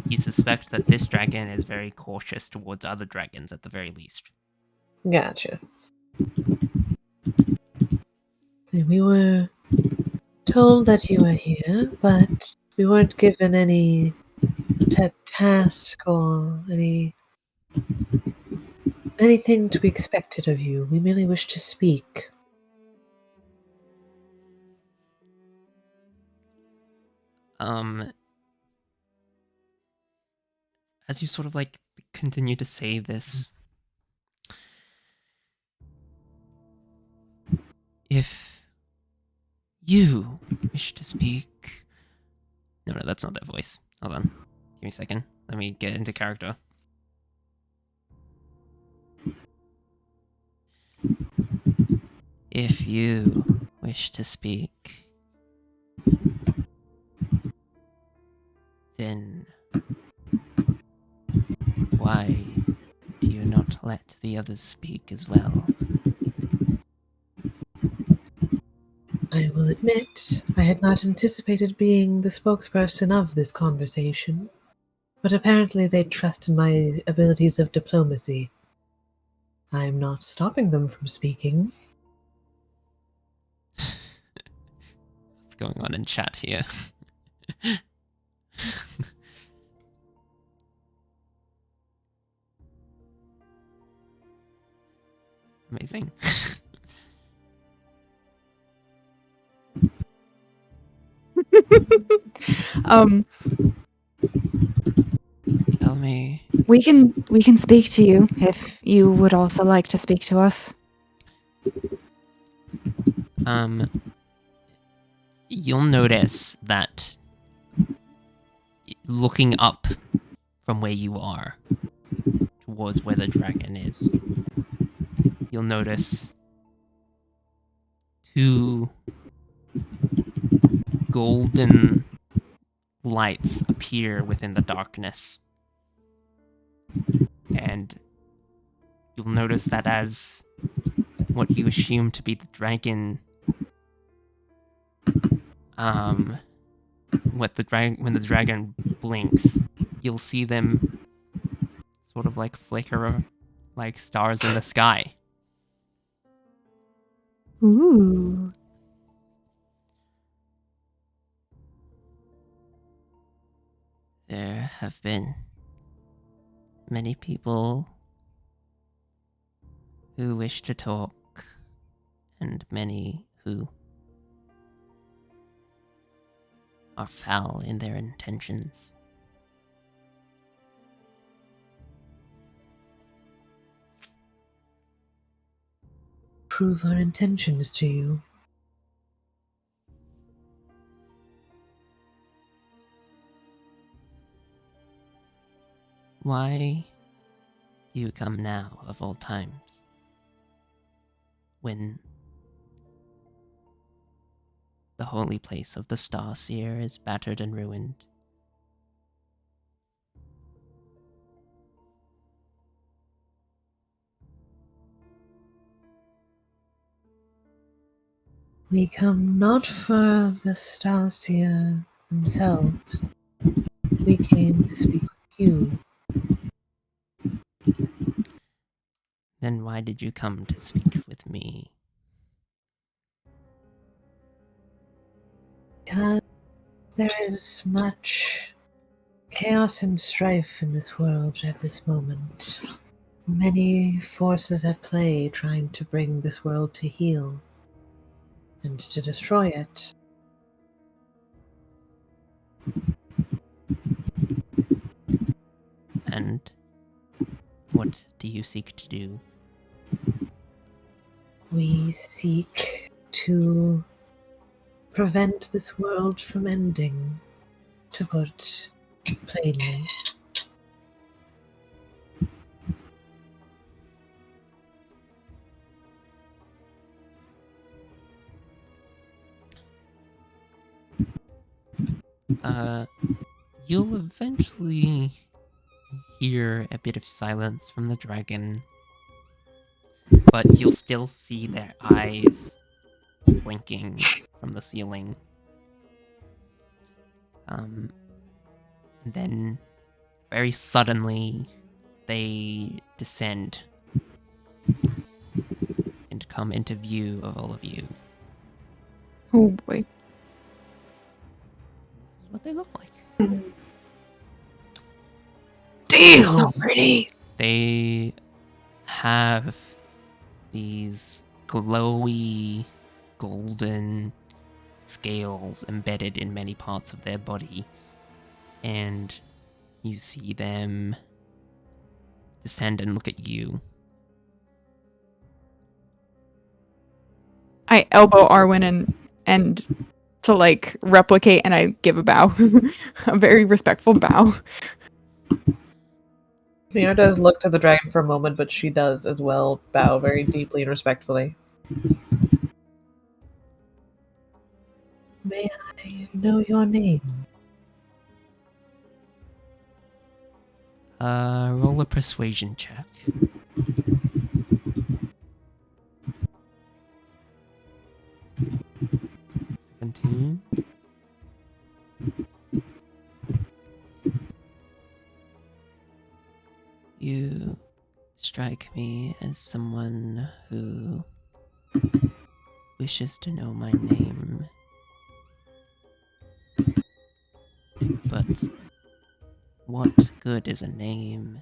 you suspect that this dragon is very cautious towards other dragons at the very least. Gotcha. We were told that you were here, but we weren't given any set task or anything to be expected of you. We merely wish to speak. As you sort of like continue to say this, if you wish to speak. No, that's not that voice. Hold on. Give me a second. Let me get into character. If you wish to speak, then why do you not let the others speak as well? I will admit, I had not anticipated being the spokesperson of this conversation, but apparently they trust in my abilities of diplomacy. I am not stopping them from speaking. What's going on in chat here? Amazing. Tell me. We can speak to you if you would also like to speak to us. You'll notice that looking up from where you are towards where the dragon is, you'll notice two golden lights appear within the darkness. And you'll notice that as what you assume to be the dragon, when the dragon blinks, you'll see them sort of like flicker like stars in the sky. Ooh. There have been many people who wish to talk, and many who are foul in their intentions. Prove our intentions to you. Why do you come now, of all times, when the holy place of the Starseer is battered and ruined? We come not for the Starseer themselves. We came to speak with you. Then why did you come to speak with me? Because there is much chaos and strife in this world at this moment. Many forces at play trying to bring this world to heel and to destroy it. And what do you seek to do? We seek to prevent this world from ending, to put plainly. You'll eventually hear a bit of silence from the dragon, but you'll still see their eyes blinking from the ceiling. And then, very suddenly, they descend and come into view of all of you. Oh boy. This is what they look like. Damn, so pretty. They have these glowy, golden scales embedded in many parts of their body, and you see them descend and look at you. I elbow Arwen and to like replicate, and I give a bow, a very respectful bow. Neo does look to the dragon for a moment, but she does as well bow very deeply and respectfully. May I know your name? Roll a persuasion check. 17. You strike me as someone who wishes to know my name. But what good is a name?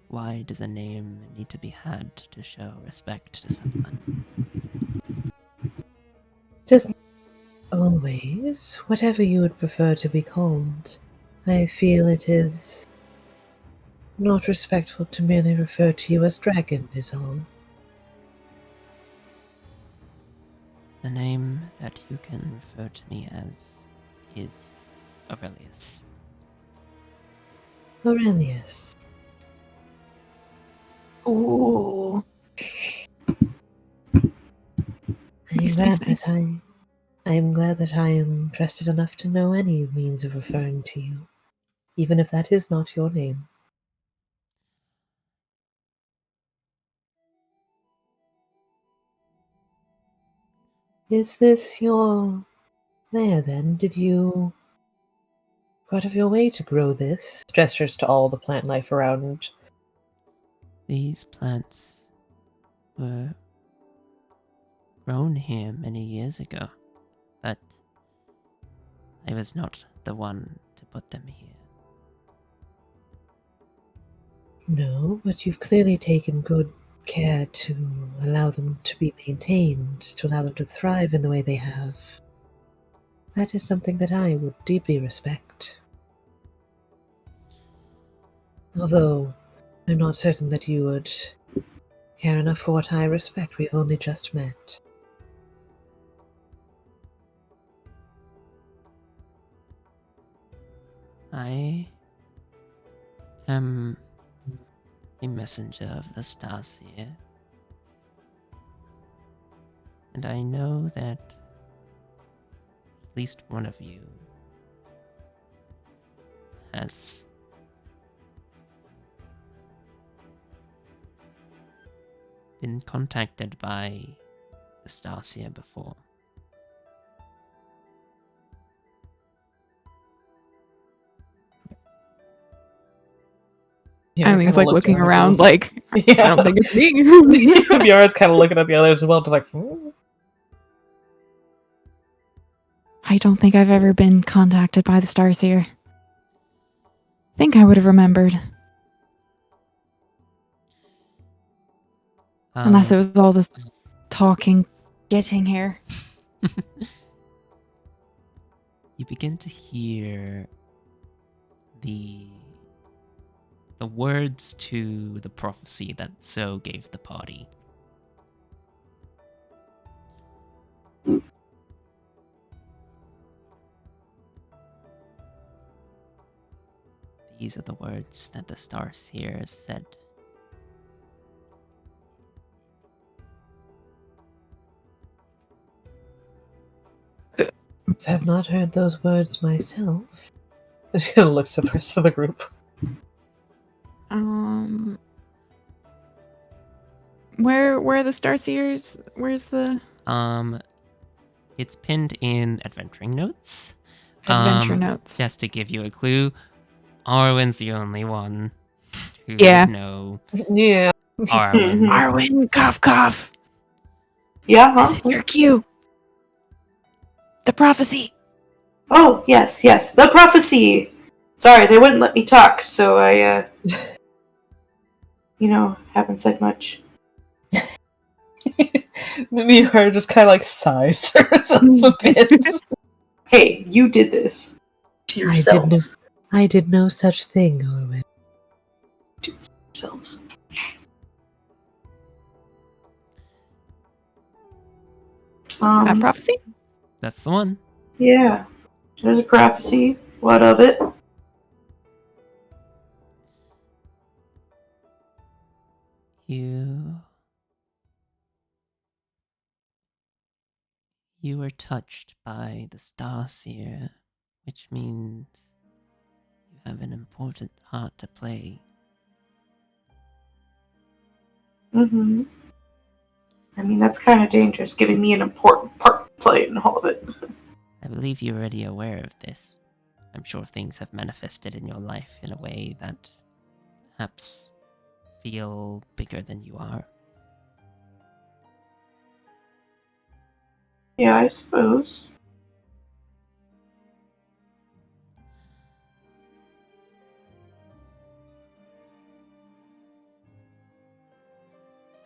Why does a name need to be had to show respect to someone? Just always, whatever you would prefer to be called. I feel it is not respectful to merely refer to you as dragon, is all. The name that you can refer to me as is Aurelius. Aurelius. Ooh. I am glad that I am trusted enough to know any means of referring to you, even if that is not your name. Is this your lair then? Did you go out of your way to grow this? Gestures to all the plant life around. These plants were grown here many years ago, but I was not the one to put them here. No, but you've clearly taken good care to allow them to be maintained, to allow them to thrive in the way they have. That is something that I would deeply respect. Although, I'm not certain that you would care enough for what I respect. We've only just met. I am a messenger of the Starseer, and I know that at least one of you has been contacted by the Starseer before. Eileen's like looking around like, Yeah. I don't think it's me. Miara's kind of looking at the others as well, just like, I don't think I've ever been contacted by the Starseer. Think I would have remembered. Unless it was all this talking, getting here. You begin to hear the words to the prophecy that So gave the party. These are the words that the Starseer said. I have not heard those words myself. she kind of looks at the rest of the group. Where are the Starseers? Where's the It's pinned in adventuring notes. adventure notes? Just to give you a clue, Arwen's the only one who Yeah. would know. Yeah. Arwen. Arwen, cough, cough. Yeah, huh? This is your cue. The prophecy. Oh, yes, yes. The prophecy! Sorry, they wouldn't let me talk, so I, haven't said much. Miara just kind of like sighs to herself a bit. Hey, you did this to yourselves. I did no such thing, Orwin. To yourselves. That prophecy? That's the one. Yeah. There's a prophecy. What of it? You were touched by the Starseer, which means you have an important part to play. Mm-hmm. I mean, that's kind of dangerous, giving me an important part to play in all of it. I believe you're already aware of this. I'm sure things have manifested in your life in a way that perhaps feel bigger than you are. Yeah, I suppose.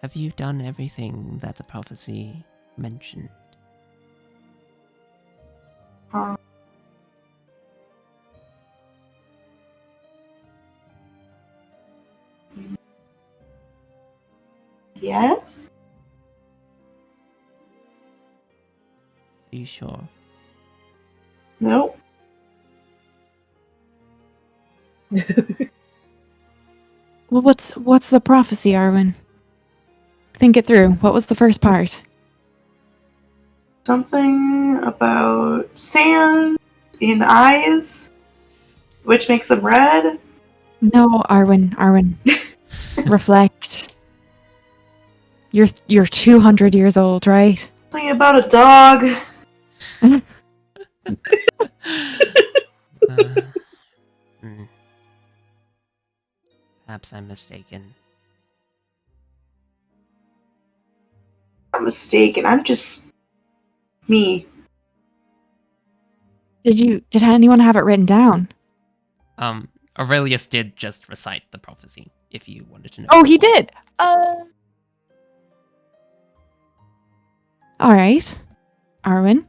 Have you done everything that the prophecy mentioned? Yes? Are you sure? Nope. Well, what's the prophecy, Arwen? Think it through. What was the first part? Something about sand in eyes, which makes them red. No, Arwen. Reflect. You're 200 years old, right? Something about a dog. Hmm. Perhaps I'm mistaken. I'm mistaken. I'm just me. Did anyone have it written down? Aurelius did just recite the prophecy, if you wanted to know. Oh, he did. All right, Arwen.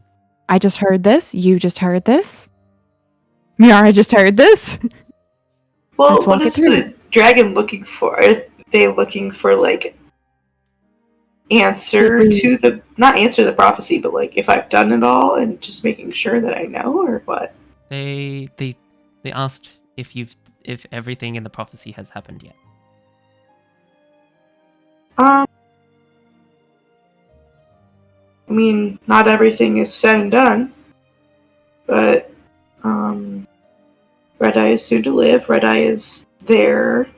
I just heard this. You just heard this. Miara just heard this. Well, Let's walk what it is through. the dragon looking for? Are they looking for, like, answer to the... Not answer the prophecy, but, like, if I've done it all and just making sure that I know, or what? They asked if everything in the prophecy has happened yet. I mean, not everything is said and done, but, Red Eye is soon to live. Red Eye is there.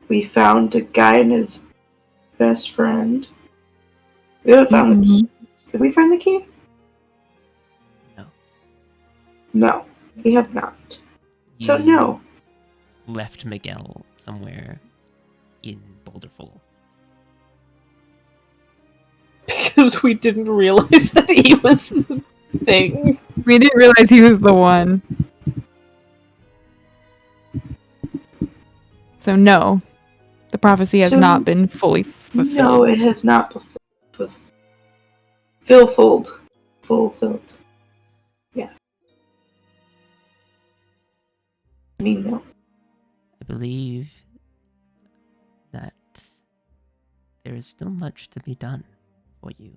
We found a guy and his best friend. We haven't found the key. Did we find the key? No. No, we have not. So You no. left Miguel somewhere in Boulderful. Because we didn't realize that he was the thing. We didn't realize he was the one. So no, the prophecy has So- not been fully fulfilled. No, it has not fulfilled. Fulfilled. Yes. I mean, no. I believe that there is still much to be done for you.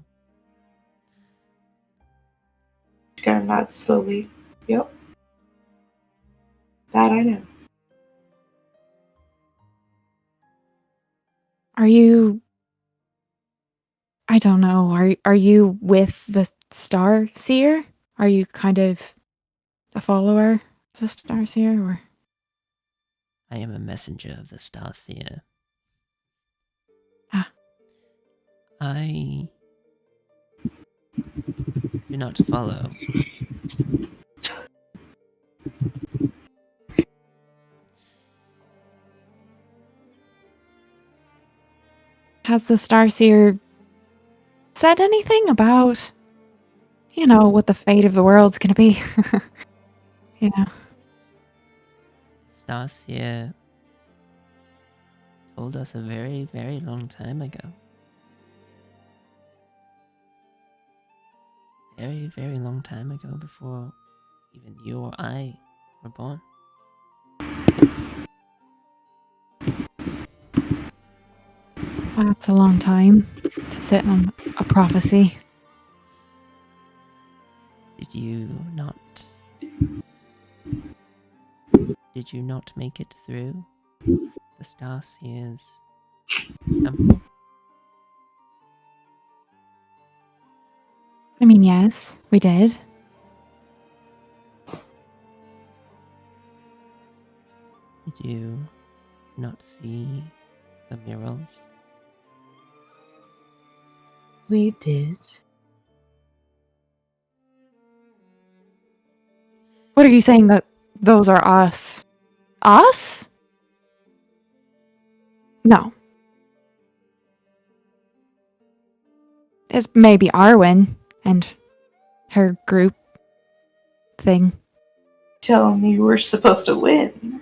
She kind of nods slowly. Yep. That I know. Are you? I don't know. Are you with the Starseer? Are you kind of a follower of the Starseer, or? I am a messenger of the Starseer. Ah. I do not follow. Has the Starseer said anything about, what the fate of the world's gonna be? Starseer told us a very, very long time ago. Very, very long time ago, before even you or I were born. That's a long time to sit on a prophecy. Did you not make it through the Starseer's temple? I mean, yes, we did. Did you not see the murals? We did. What are you saying, that those are us? Us? No. It's maybe Arwen and her group thing. Telling me we're supposed to win.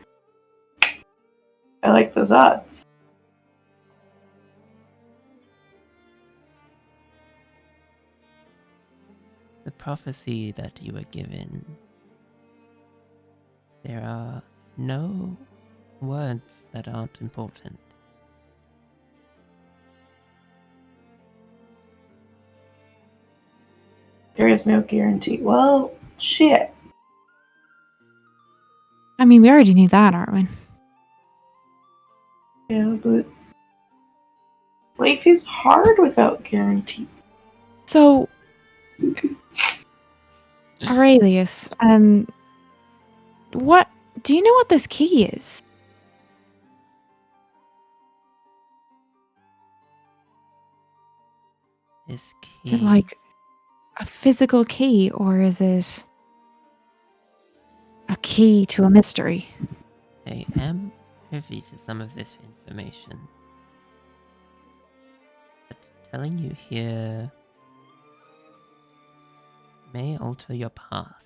I like those odds. The prophecy that you were given, there are no words that aren't important. There is no guarantee. Well, shit. I mean, we already knew that, Arwen. Yeah, but life is hard without guarantee. So, Aurelius, what do you know what this key is? This key. Is it like a physical key, or is it a key to a mystery? I am privy to some of this information. But telling you here may alter your path.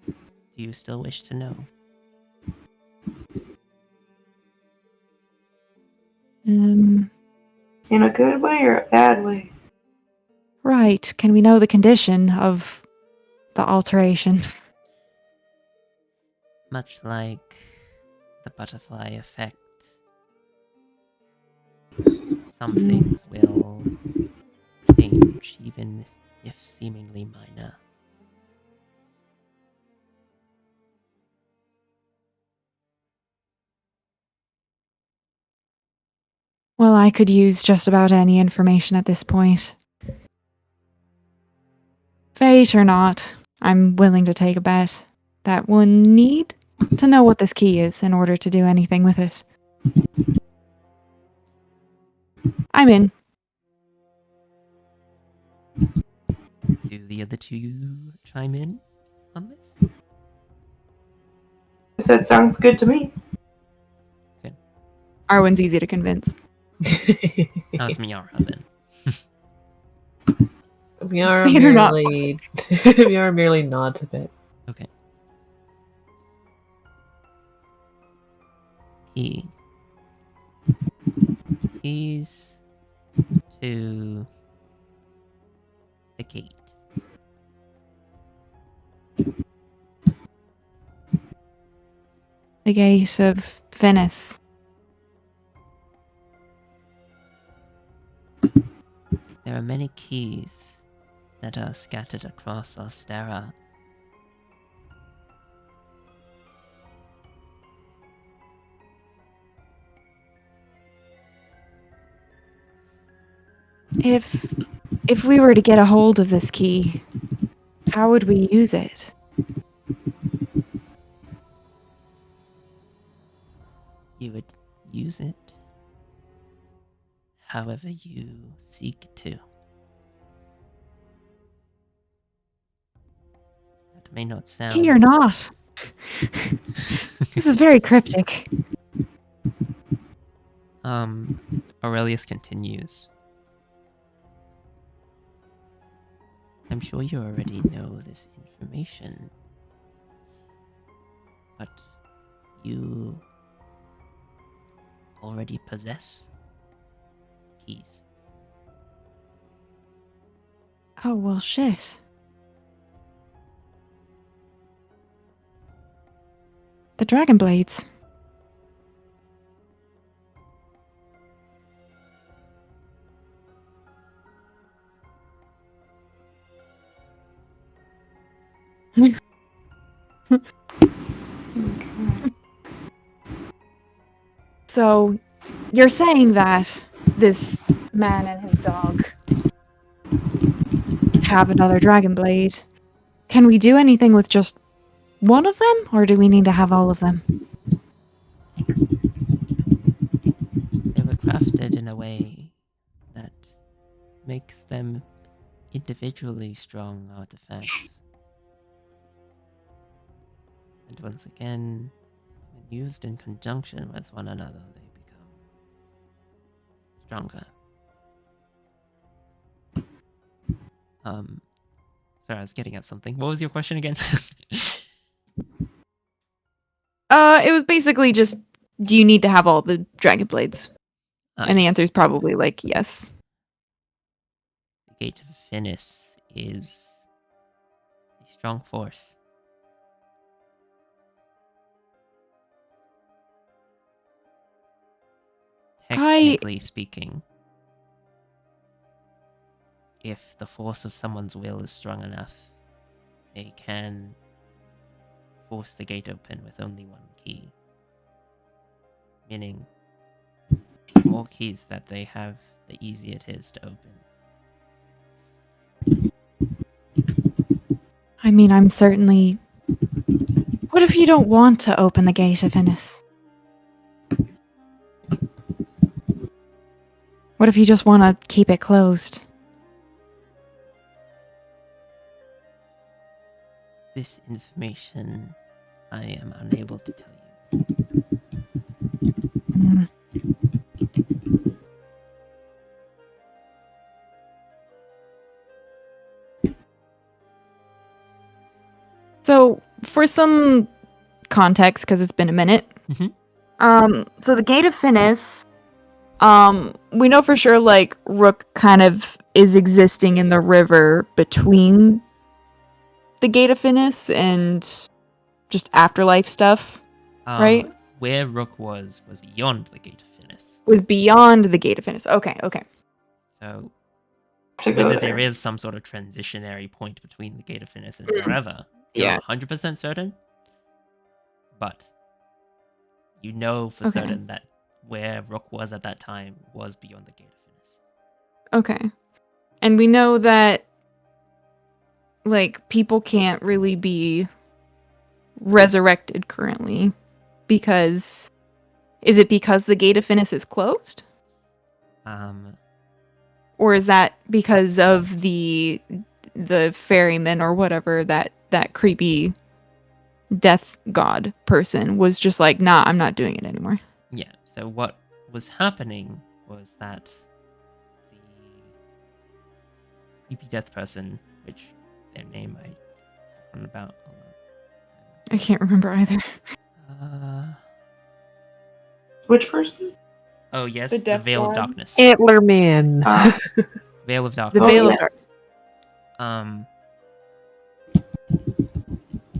Do you still wish to know? In a good way or a bad way? Right. Can we know the condition of the alteration? Much like the butterfly effect, some things will change, even if seemingly minor. Well, I could use just about any information at this point. Fate or not, I'm willing to take a bet that we'll need to know what this key is in order to do anything with it. I'm in. Do the other two chime in on this? Guess that sounds good to me. Arwen's easy to convince. Oh, it's Miara then. Miara Fate or not. merely, Miara merely nods a bit. Okay. Key. Keys to the gate. The gate of Venice. There are many keys that are scattered across Orsterra. If we were to get a hold of this key, how would we use it? You would use it however you seek to. That may not sound... Key or not? This is very cryptic. Aurelius continues. I'm sure you already know this information, but you already possess keys. Oh, well, shit. The Dragon Blades. So, you're saying that this man and his dog have another Dragon Blade. Can we do anything with just one of them, or do we need to have all of them? They were crafted in a way that makes them individually strong artifacts. And once again, when used in conjunction with one another, they become stronger. Sorry, I was getting at something. What was your question again? It was basically just, do you need to have all the Dragon Blades? And the Yes. answer is probably like, yes. The Gate of Finis is a strong force. Technically speaking, if the force of someone's will is strong enough, they can force the gate open with only one key. Meaning, the more keys that they have, the easier it is to open. I mean, I'm certainly... What if you don't want to open the Gate of Venice? What if you just want to keep it closed? This information I am unable to tell you. Mm. So, for some context, because it's been a minute, so the Gate of Finis, we know for sure, like, Rook kind of is existing in the river between the Gate of Finis and just afterlife stuff, right? Where Rook was beyond the Gate of Finis. Was beyond the Gate of Finis. Okay. So To go whether there there. is some sort of transitionary point between the Gate of Finis and Mm. wherever, Yeah. you're 100% certain. But you know for Okay. certain that where Rook was at that time was beyond the Gate of Finis. Okay. And we know that, like, people can't really be resurrected currently because... Is it because the Gate of Finis is closed? Or is that because of the ferryman or whatever, that creepy death god person was just like, nah, I'm not doing it anymore? Yeah, so what was happening was that the creepy death person, which their name I forgotten about. Hold I can't remember either. on. Which person? Oh yes, The the death Veil of god? Darkness. Antler Man. Veil of The Darkness. Veil of yes.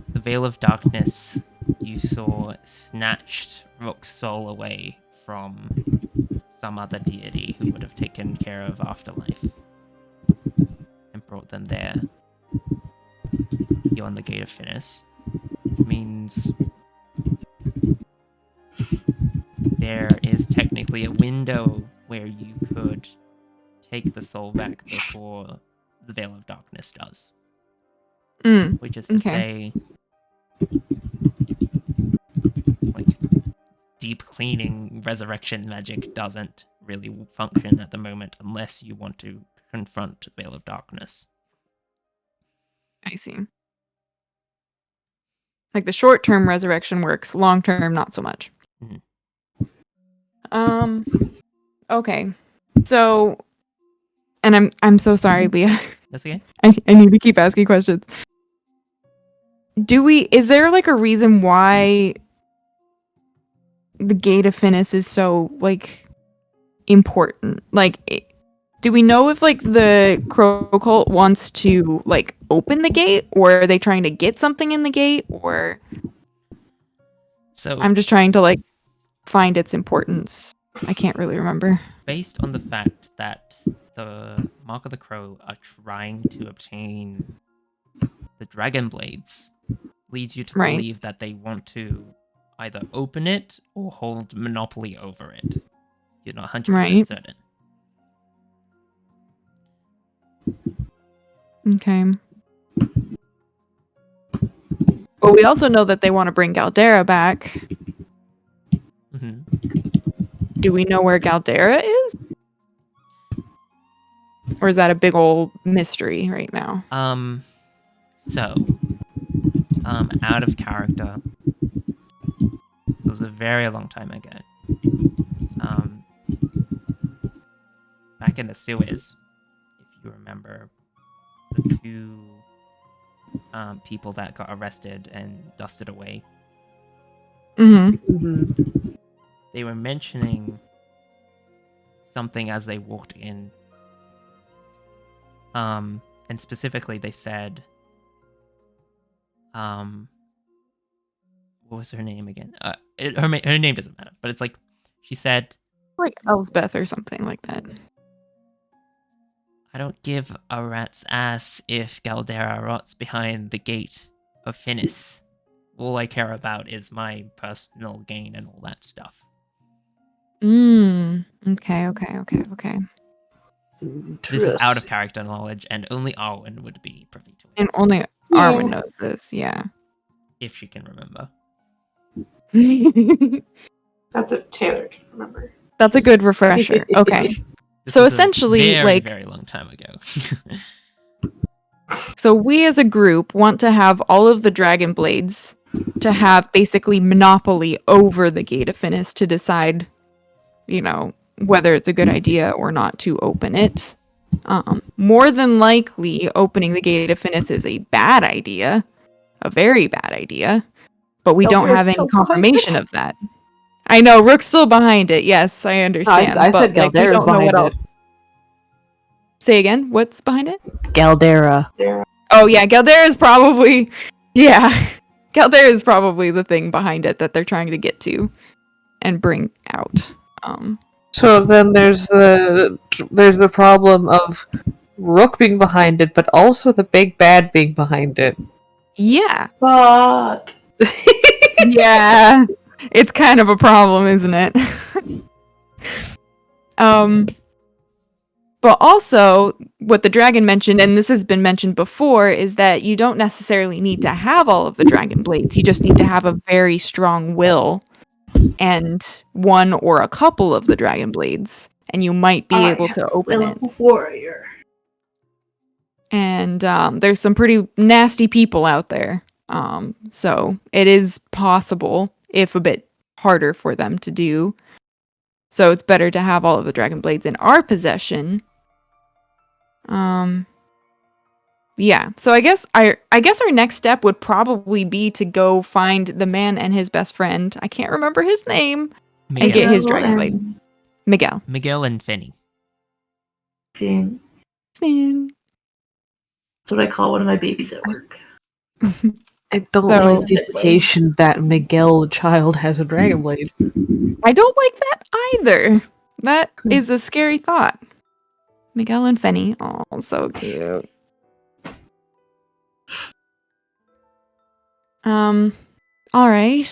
The Veil of Darkness you saw snatched Rook's soul away from some other deity who would have taken care of afterlife and brought them there beyond the Gate of Finis, which means there is technically a window where you could take the soul back before the Veil of Darkness does. Mm, Which is to okay. say, like, deep cleaning resurrection magic doesn't really function at the moment unless you want to confront Veil of Darkness. I see. Like, the short-term resurrection works, long-term not so much. Mhm. Okay. So, and I'm so sorry, Leah. That's okay. I need to keep asking questions. Is there like a reason why the Gate of Finis is so, like, important? Like, do we know if, like, the Crow Cult wants to, like, open the gate, or are they trying to get something in the gate, or... So, I'm just trying to, like, find its importance. I can't really remember. based on the fact that the Mark of the Crow are trying to obtain the Dragon Blades, leads you to Right. believe that they want to either open it or hold monopoly over it. You're not 100% Right. certain. Okay. But we also know that they want to bring Galdera back. hmm Do we know where Galdera is? Or is that a big old mystery right now? So, out of character. This was a very long time ago. Back in the sewers, if you remember, the two people that got arrested and dusted away, Mm-hmm. they were mentioning something as they walked in. And specifically they said, what was her name again? Her name doesn't matter, but it's like, she said, Like Elsbeth or something like that. I don't give a rat's ass if Galdera rots behind the Gate of Finis. All I care about is my personal gain and all that stuff. Okay. This is out of character knowledge, and only Arwen would be privy to it, And only Arwen knows this, yeah. if she can remember. That's a Taylor can remember. That's a good refresher. Okay. This So was a essentially, very, like, very long time ago. so we as a group want to have all of the dragon blades to have basically monopoly over the Gate of Finis to decide, whether it's a good idea or not to open it. More than likely, opening the Gate of Finis is a bad idea, a very bad idea, but we don't Galder's have any still behind confirmation it? of that. I know, Rook's still behind it, yes, I understand, I but said like, we Galder's don't know what behind it. else. Say again, what's behind it? Galdera. There. Oh yeah, Galdera is probably, yeah, Galdera is probably the thing behind it that they're trying to get to and bring out. So then there's the problem of Rook being behind it, but also the big bad being behind it. Yeah, Fuck. yeah, it's kind of a problem, isn't it? But also, what the dragon mentioned, and this has been mentioned before, is that you don't necessarily need to have all of the dragon blades. You just need to have a very strong will and one or a couple of the dragon blades, and you might be able to open it. Warrior. And there's some pretty nasty people out there. So it is possible, if a bit harder for them to do. So it's better to have all of the dragon blades in our possession. Yeah. So I guess our next step would probably be to go find the man and his best friend. I can't remember his name. Miguel. And get his dragon blade. Miguel. Miguel and Fenny. Finn. Finn. That's what I call one of my babies at work. I don't So- like the implication that Miguel child has a dragon blade. I don't like that either. That is a scary thought. Miguel and Fenny. Oh, so cute. All right.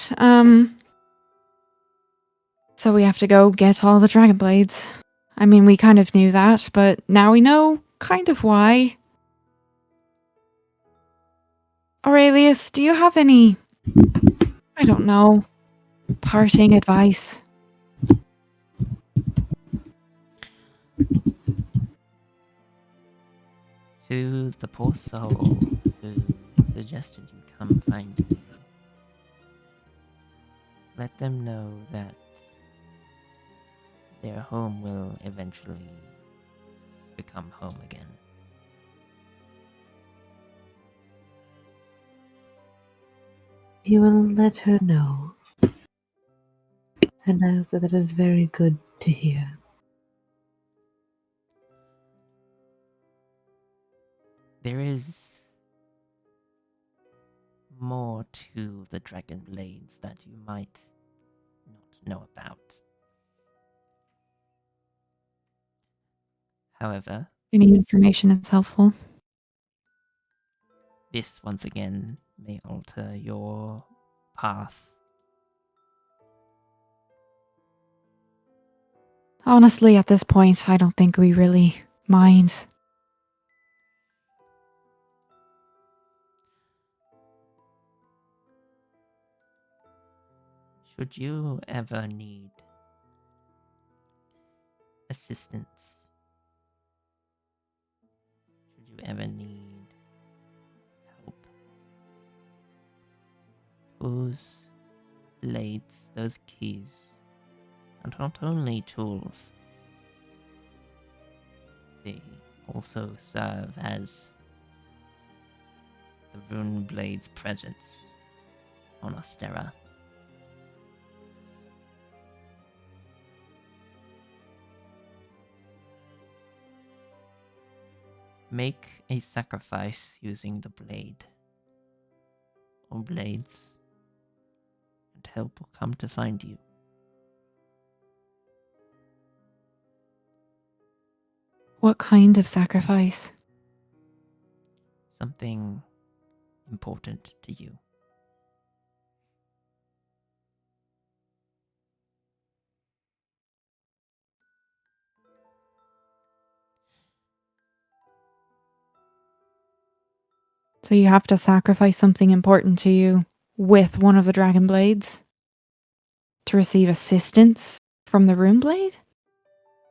So we have to go get all the dragon blades. I mean, we kind of knew that, but now we know kind of why. Aurelius, do you have any, I don't know, parting advice? To the poor soul who suggested you come find me, let them know that their home will eventually become home again. You will let her know. And that is very good to hear. There is more to the dragon blades that you might not know about. However, Any information is helpful. this once again may alter your path. Honestly, at this point, I don't think we really mind. Should you ever need assistance, should you ever need help, those blades, those keys, are not only tools, they also serve as the rune blade's presence on Orsterra. Make a sacrifice using the blade or blades, and help will come to find you. What kind of sacrifice? Something important to you. So you have to sacrifice something important to you with one of the dragon blades to receive assistance from the rune blade?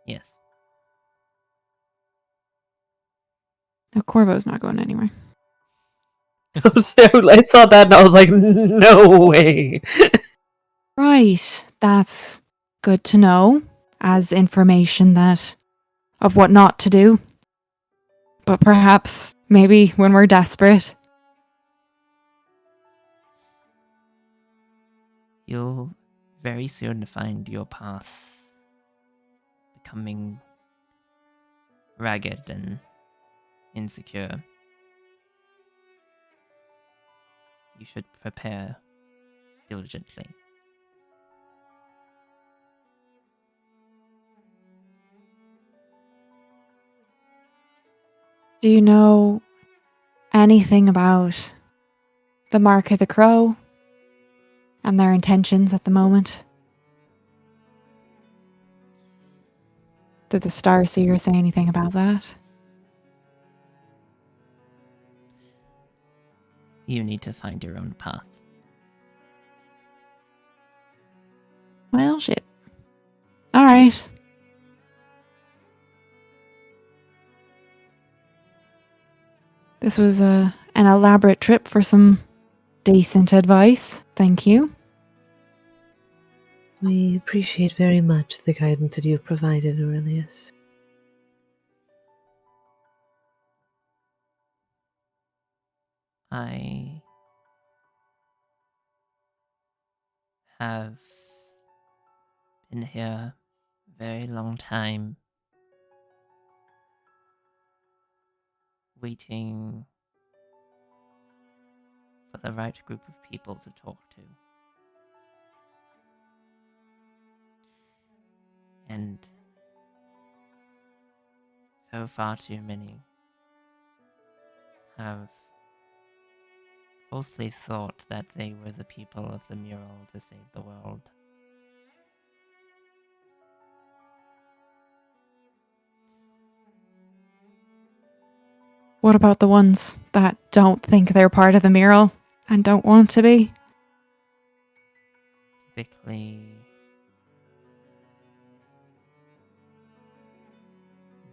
Yes. No, Corvo's not going anywhere. I saw that and I was like, no way. Right. That's good to know as information that of what not to do. But perhaps, maybe when we're desperate. You'll very soon find your path becoming ragged and insecure. You should prepare diligently. Do you know anything about the Mark of the Crow and their intentions at the moment? Did the Starseer say anything about that? You need to find your own path. Well, shit. All right. This was an elaborate trip for some decent advice. Thank you. We appreciate very much the guidance that you have provided, Aurelius. I have been here a very long time, waiting for the right group of people to talk to. And so far too many have falsely thought that they were the people of the mural to save the world. What about the ones that don't think they're part of the mural and don't want to be? Typically,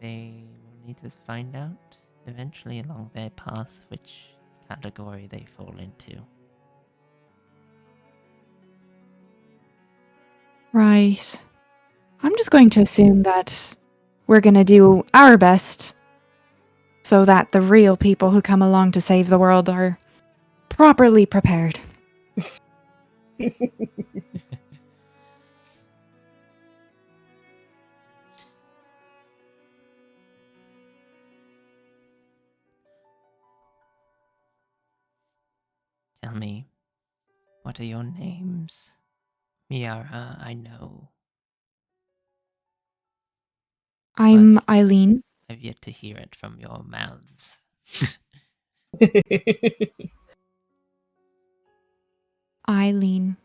they will need to find out eventually along their path which category they fall into. Right. I'm just going to assume that we're going to do our best so that the real people who come along to save the world are properly prepared. Tell me, what are your names? Miara, I know. I'm But Eileen. I've yet to hear it from your mouths. Eileen.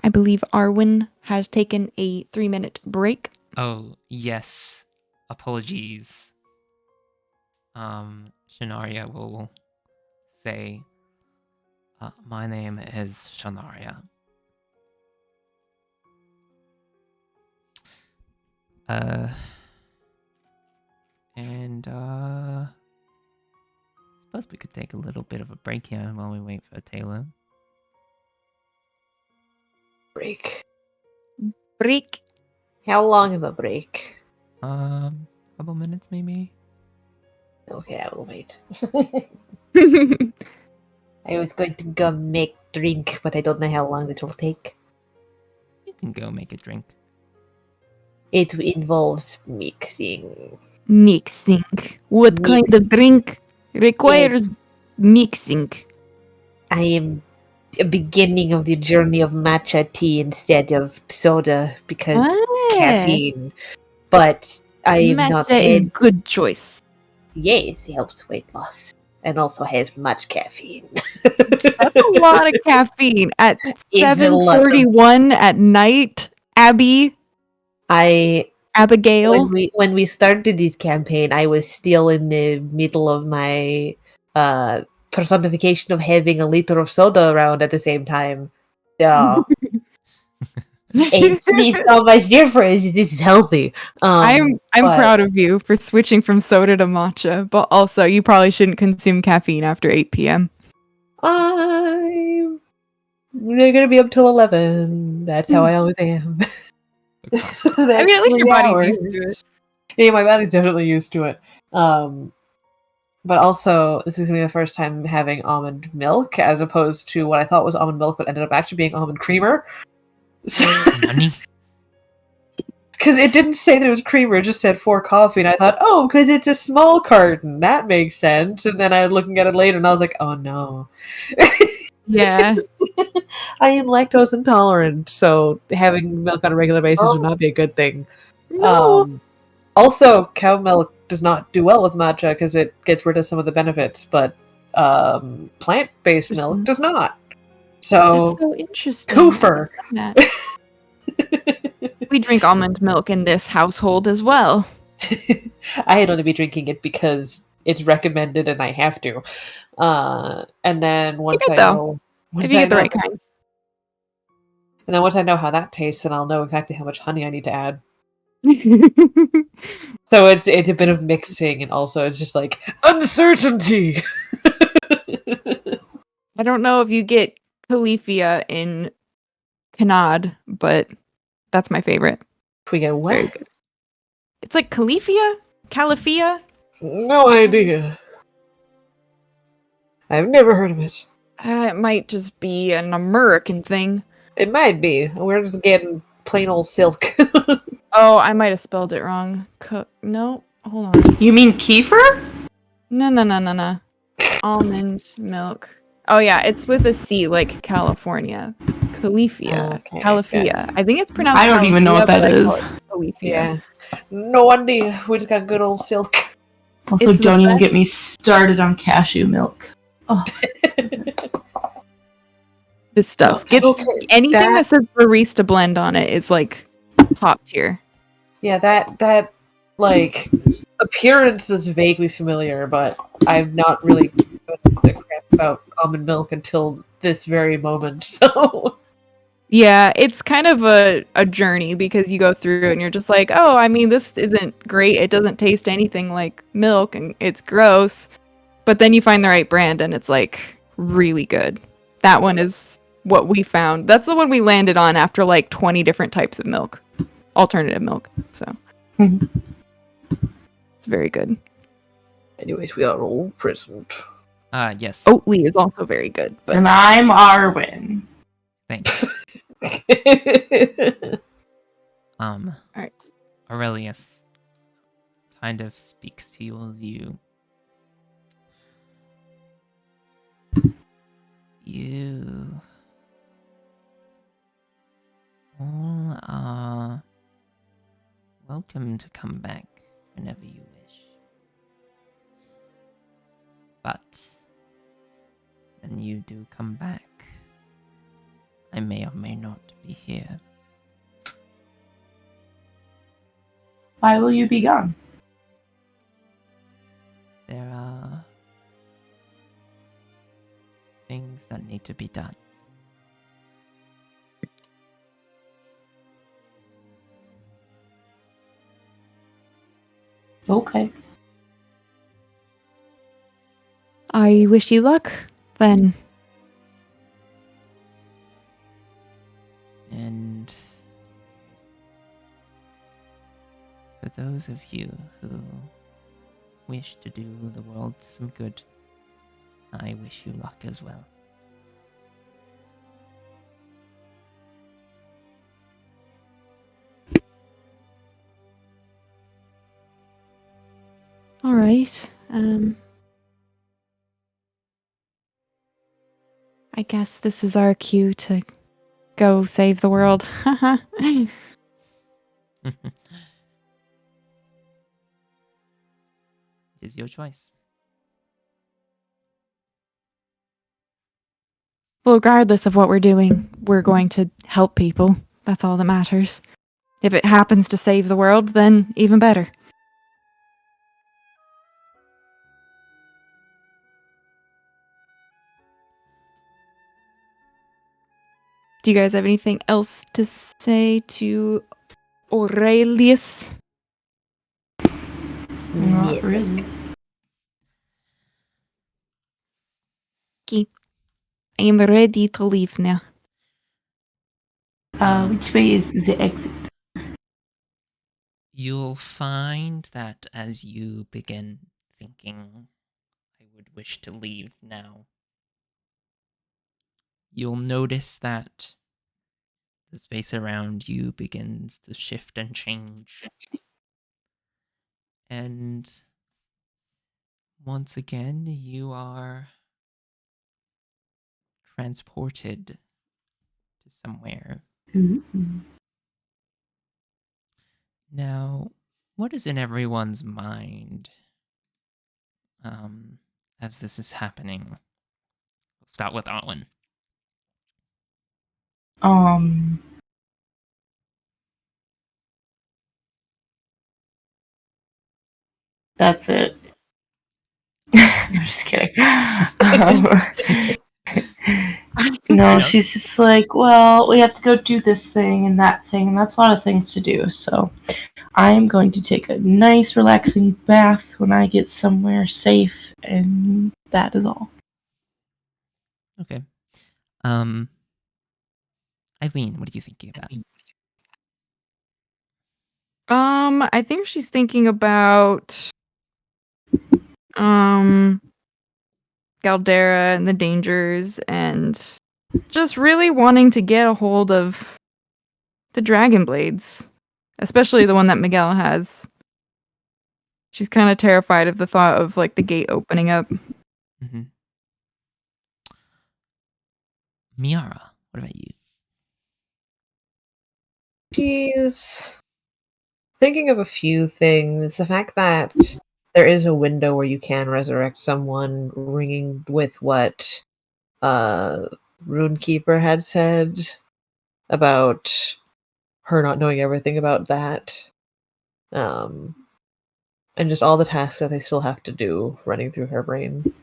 I believe Arwen has taken a 3-minute break. Oh, yes. Apologies. Shanaria will say, my name is Shanaria. And, suppose we could take a little bit of a break here while we wait for Taylor. Break. Break. How long of a break? Couple minutes maybe? Okay, I will wait. I was going to go make drink, but I don't know how long it will take. You can go make a drink. It involves mixing. Mixing. What kind of drink requires mixing? I am a beginning of the journey of matcha tea instead of soda because caffeine. But I am not Matcha is had. good choice. Yes, it helps weight loss and also has much caffeine. That's a lot of caffeine at It's a lot of- 7:41 at night. Abigail. When we started this campaign, I was still in the middle of my personification of having a liter of soda around at the same time. So It's not much difference. This is healthy. I'm but proud of you for switching from soda to matcha, but also you probably shouldn't consume caffeine after 8 p.m. They're gonna be up till 11. That's how I always am. Because I mean, at least your body's used to it. Yeah, my body's definitely used to it. But also, this is gonna be the first time having almond milk, as opposed to what I thought was almond milk, but ended up actually being almond creamer. money. Because it didn't say that it was creamer, it just said for coffee, and I thought, oh, because it's a small carton, that makes sense. And then I was looking at it later, and I was like, oh no. Yeah. I am lactose intolerant, so having milk on a regular basis would not be a good thing. No. Also, cow milk does not do well with matcha because it gets rid of some of the benefits, but plant-based milk Interesting. does not. So, That's so interesting. twofer. I didn't know that. We drink almond milk in this household as well. I'd only be drinking it because it's recommended and I have to. And then once good, I though, know, If you get the right kind. and then once I know how that tastes, then I'll know exactly how much honey I need to add. So it's a bit of mixing, and also it's just like uncertainty. I don't know if you get Califia in Canad, but that's my favorite. We get Very what? good. It's like Califia? Califia? No idea. I've never heard of it. It might just be an American thing. It might be. We're just getting plain old silk. Oh, I might have spelled it wrong. No, hold on. You mean kefir? No. Almond milk. Oh yeah, it's with a C, like California. Califia. Okay, Califia. I think it's pronounced I don't even know what Califia, that but I call is. it Califia. Yeah. No idea. We just got good old silk. Also, It's the don't even best- get me started on cashew milk. Oh, This stuff. Okay, Anything that- that says barista blend on it is like top tier. Yeah, that like appearance is vaguely familiar, but I've not really given a crap about almond milk until this very moment. So Yeah, it's kind of a journey because you go through it and you're just like, oh, I mean, this isn't great. It doesn't taste anything like milk and it's gross. But then you find the right brand and it's like really good. That one is what we found. That's the one we landed on after like 20 different types of milk, alternative milk. So it's very good. anyways, we are all present. Yes. Oatly is also very good. But and I'm Arwen. Thanks. Alright. Aurelius kind of speaks to you all of you. You all are welcome to come back whenever you wish. But when you do come back, I may or may not be here. Why will you be gone? There are things that need to be done. Okay. I wish you luck then. And for those of you who wish to do the world some good, I wish you luck as well. All right. I guess this is our cue to go save the world. It is your choice. Well, regardless of what we're doing, we're going to help people. That's all that matters. If it happens to save the world, then even better. Do you guys have anything else to say to Aurelius? Not really. Okay. I am ready to leave now. Which way is the exit? You'll find that as you begin thinking, I would wish to leave now, you'll notice that the space around you begins to shift and change. And once again, you are transported to somewhere. Mm-hmm. Now, what is in everyone's mind as this is happening? We'll start with Owen. That's it. I'm just kidding. No, enough. she's just like, well, we have to go do this thing and that thing, and that's a lot of things to do. So I am going to take a nice, relaxing bath when I get somewhere safe, and that is all. Okay. Eileen, what are you thinking about? I think she's thinking about Galdera and the dangers and just really wanting to get a hold of the dragon blades, especially the one that Miguel has. She's kind of terrified of the thought of like the gate opening up. Mm-hmm. Miara, what about you? She's thinking of a few things. The fact that there is a window where you can resurrect someone, ringing with what Runekeeper had said about her not knowing everything about that. And just all the tasks that they still have to do running through her brain.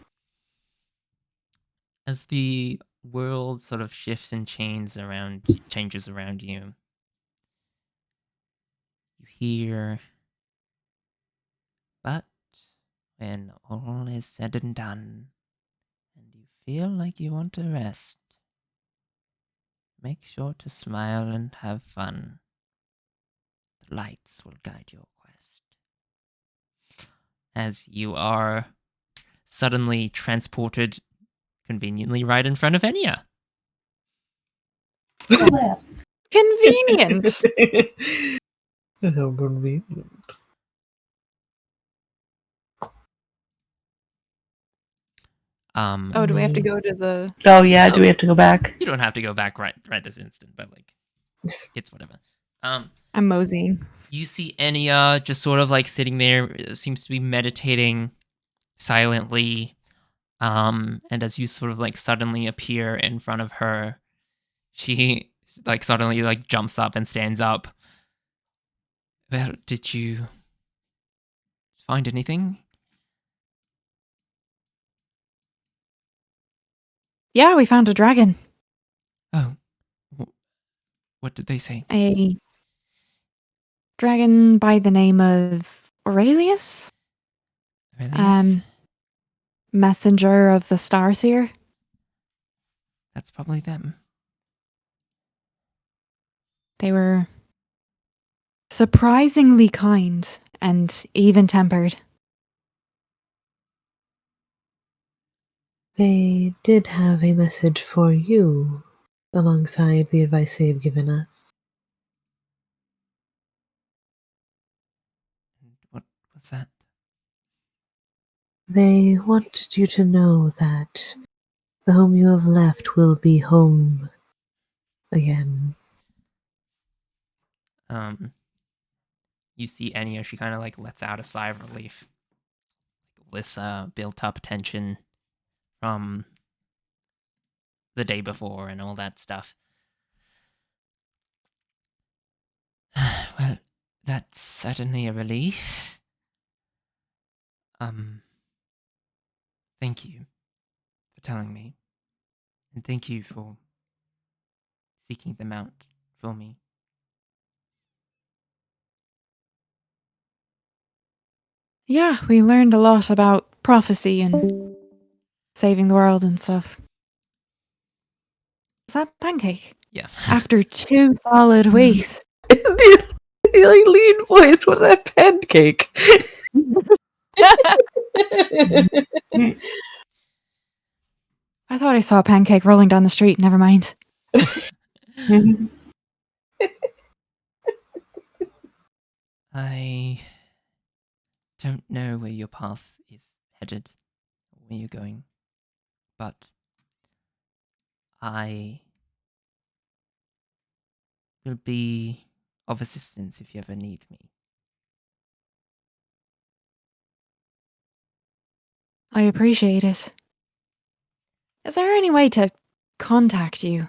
As the world sort of shifts and changes around you, you hear, but when all is said and done, and you feel like you want to rest, make sure to smile and have fun. The lights will guide your quest. As you are suddenly transported conveniently right in front of Enya. Convenient. How convenient. Oh, do we have to go to the? Oh yeah, do we have to go back? You don't have to go back right this instant, but like, it's whatever. I'm moseying. You see Enya just sort of like sitting there, seems to be meditating silently. And as you sort of like suddenly appear in front of her, she like suddenly like jumps up and stands up. Well, did you find anything? Yeah, we found a dragon. Oh, what did they say? A dragon by the name of Aurelius? Aurelius? Messenger of the Starseer. That's probably them. They were surprisingly kind and even-tempered. They did have a message for you alongside the advice they've given us. What was that? They wanted you to know that the home you have left will be home again. You see Enya, she kind of like lets out a sigh of relief. This built up tension from the day before and all that stuff. Well, that's certainly a relief. Thank you for telling me. And thank you for seeking them out for me. Yeah, we learned a lot about prophecy and saving the world and stuff. Is that pancake? Yeah. After 2 solid weeks. The lean voice was that pancake. I thought I saw a pancake rolling down the street. Never mind. I don't know where your path is headed, or where you're going, but I will be of assistance if you ever need me. I appreciate it. Is there any way to contact you?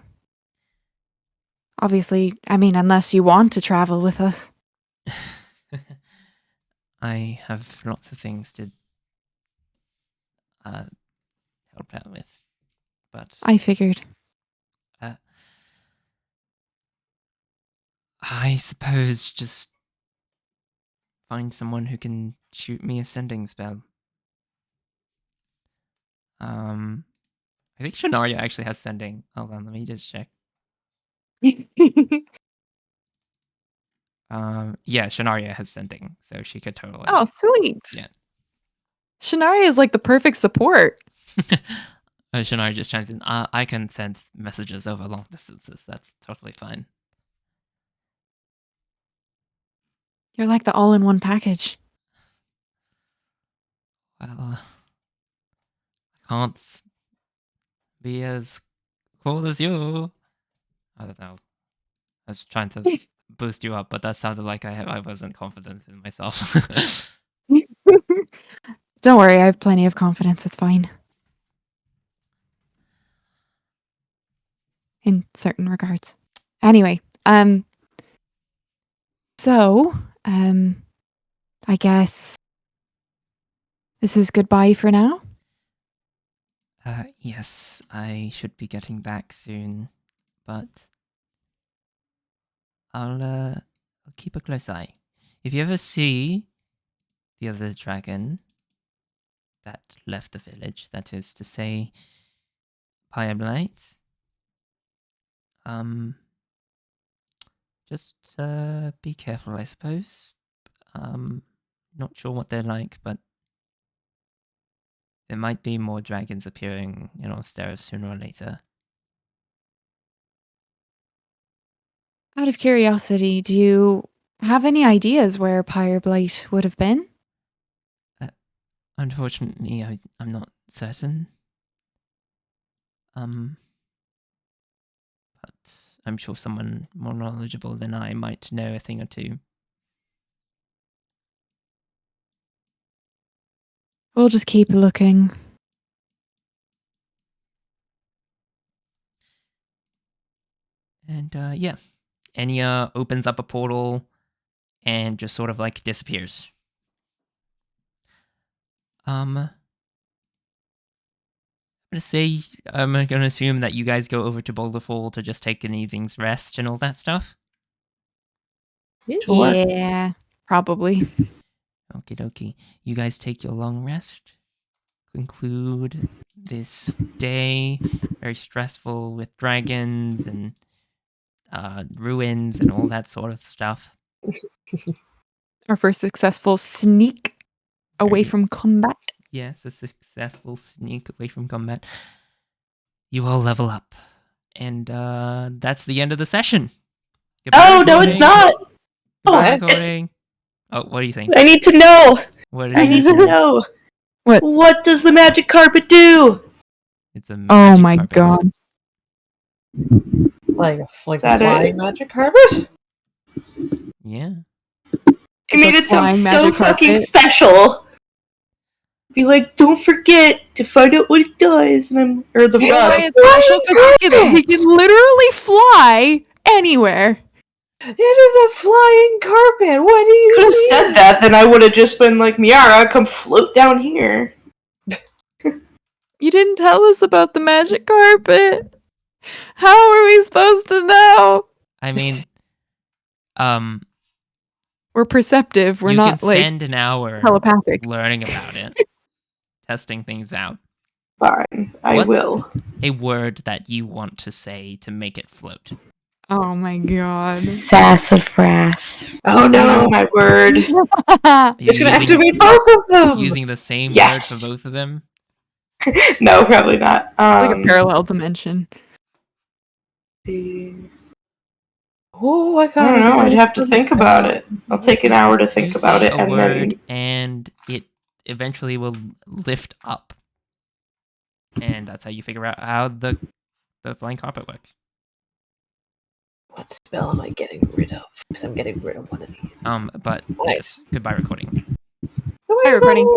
Obviously, I mean, unless you want to travel with us. I have lots of things to help out with, but I figured. I suppose just find someone who can shoot me a sending spell. I think Shanaria actually has sending. Hold on, let me just check. Yeah, Shanaria has sending, so she could totally. Oh, sweet. Yeah. Shanaria is like the perfect support. Shanaria just chimes in. I can send messages over long distances. That's totally fine. You're like the all-in-one package. Well, I can't be as cool as you. I don't know. I was trying to boost you up, but that sounded like I wasn't confident in myself. Don't worry, I have plenty of confidence. It's fine. In certain regards. Anyway, so, I guess this is goodbye for now. Yes, I should be getting back soon, but I'll keep a close eye. If you ever see the other dragon that left the village, that is to say, Pyreblight, just be careful, I suppose. Not sure what they're like, but there might be more dragons appearing in Orsterra sooner or later. Out of curiosity, do you have any ideas where Pyreblight would have been? Unfortunately, I'm not certain. But I'm sure someone more knowledgeable than I might know a thing or two. We'll just keep looking. And yeah, Enya opens up a portal and just sort of like disappears. I'm gonna assume that you guys go over to Boulder Fall to just take an evening's rest and all that stuff. Sure. Yeah, probably. Okie dokie. You guys take your long rest. Conclude this day. Very stressful with dragons and ruins and all that sort of stuff. Our first successful sneak away from combat. Yes, a successful sneak away from combat. You all level up. And that's the end of the session. Goodbye, Oh, no, it's not. Goodbye, Oh, recording. Oh, what do you think? I need to know. What I need to think? know. What? What does the magic carpet do? It's a Oh magic my carpet. god. Like a that flying it? magic carpet? Yeah. It made it sound flying so magic fucking carpet. special. Be like, don't forget to find out what it does. And You know why it's special? Because we can literally fly anywhere. It is a flying carpet. What do you could have mean? said that, then I would have just been like, Miara, come float down here. You didn't tell us about the magic carpet. How are we supposed to know? I mean, We're perceptive. We're you not can like spend an hour telepathic. learning about it, testing things out. Fine, I What's- will. A word that you want to say to make it float. Oh my god. Sassafras. Oh no, my word. Are you It's gonna using, activate both of them. using the same Yes. word for both of them? No, probably not. Like a parallel dimension. Oh, I I got don't it. know. I'd have to think about it. I'll take an hour to think You about say it, a and word, then and it eventually will lift up, and that's how you figure out how the flying carpet works. What spell am I getting rid of? Because I'm getting rid of one of these. But Nice. yes, goodbye recording. Hi, recording.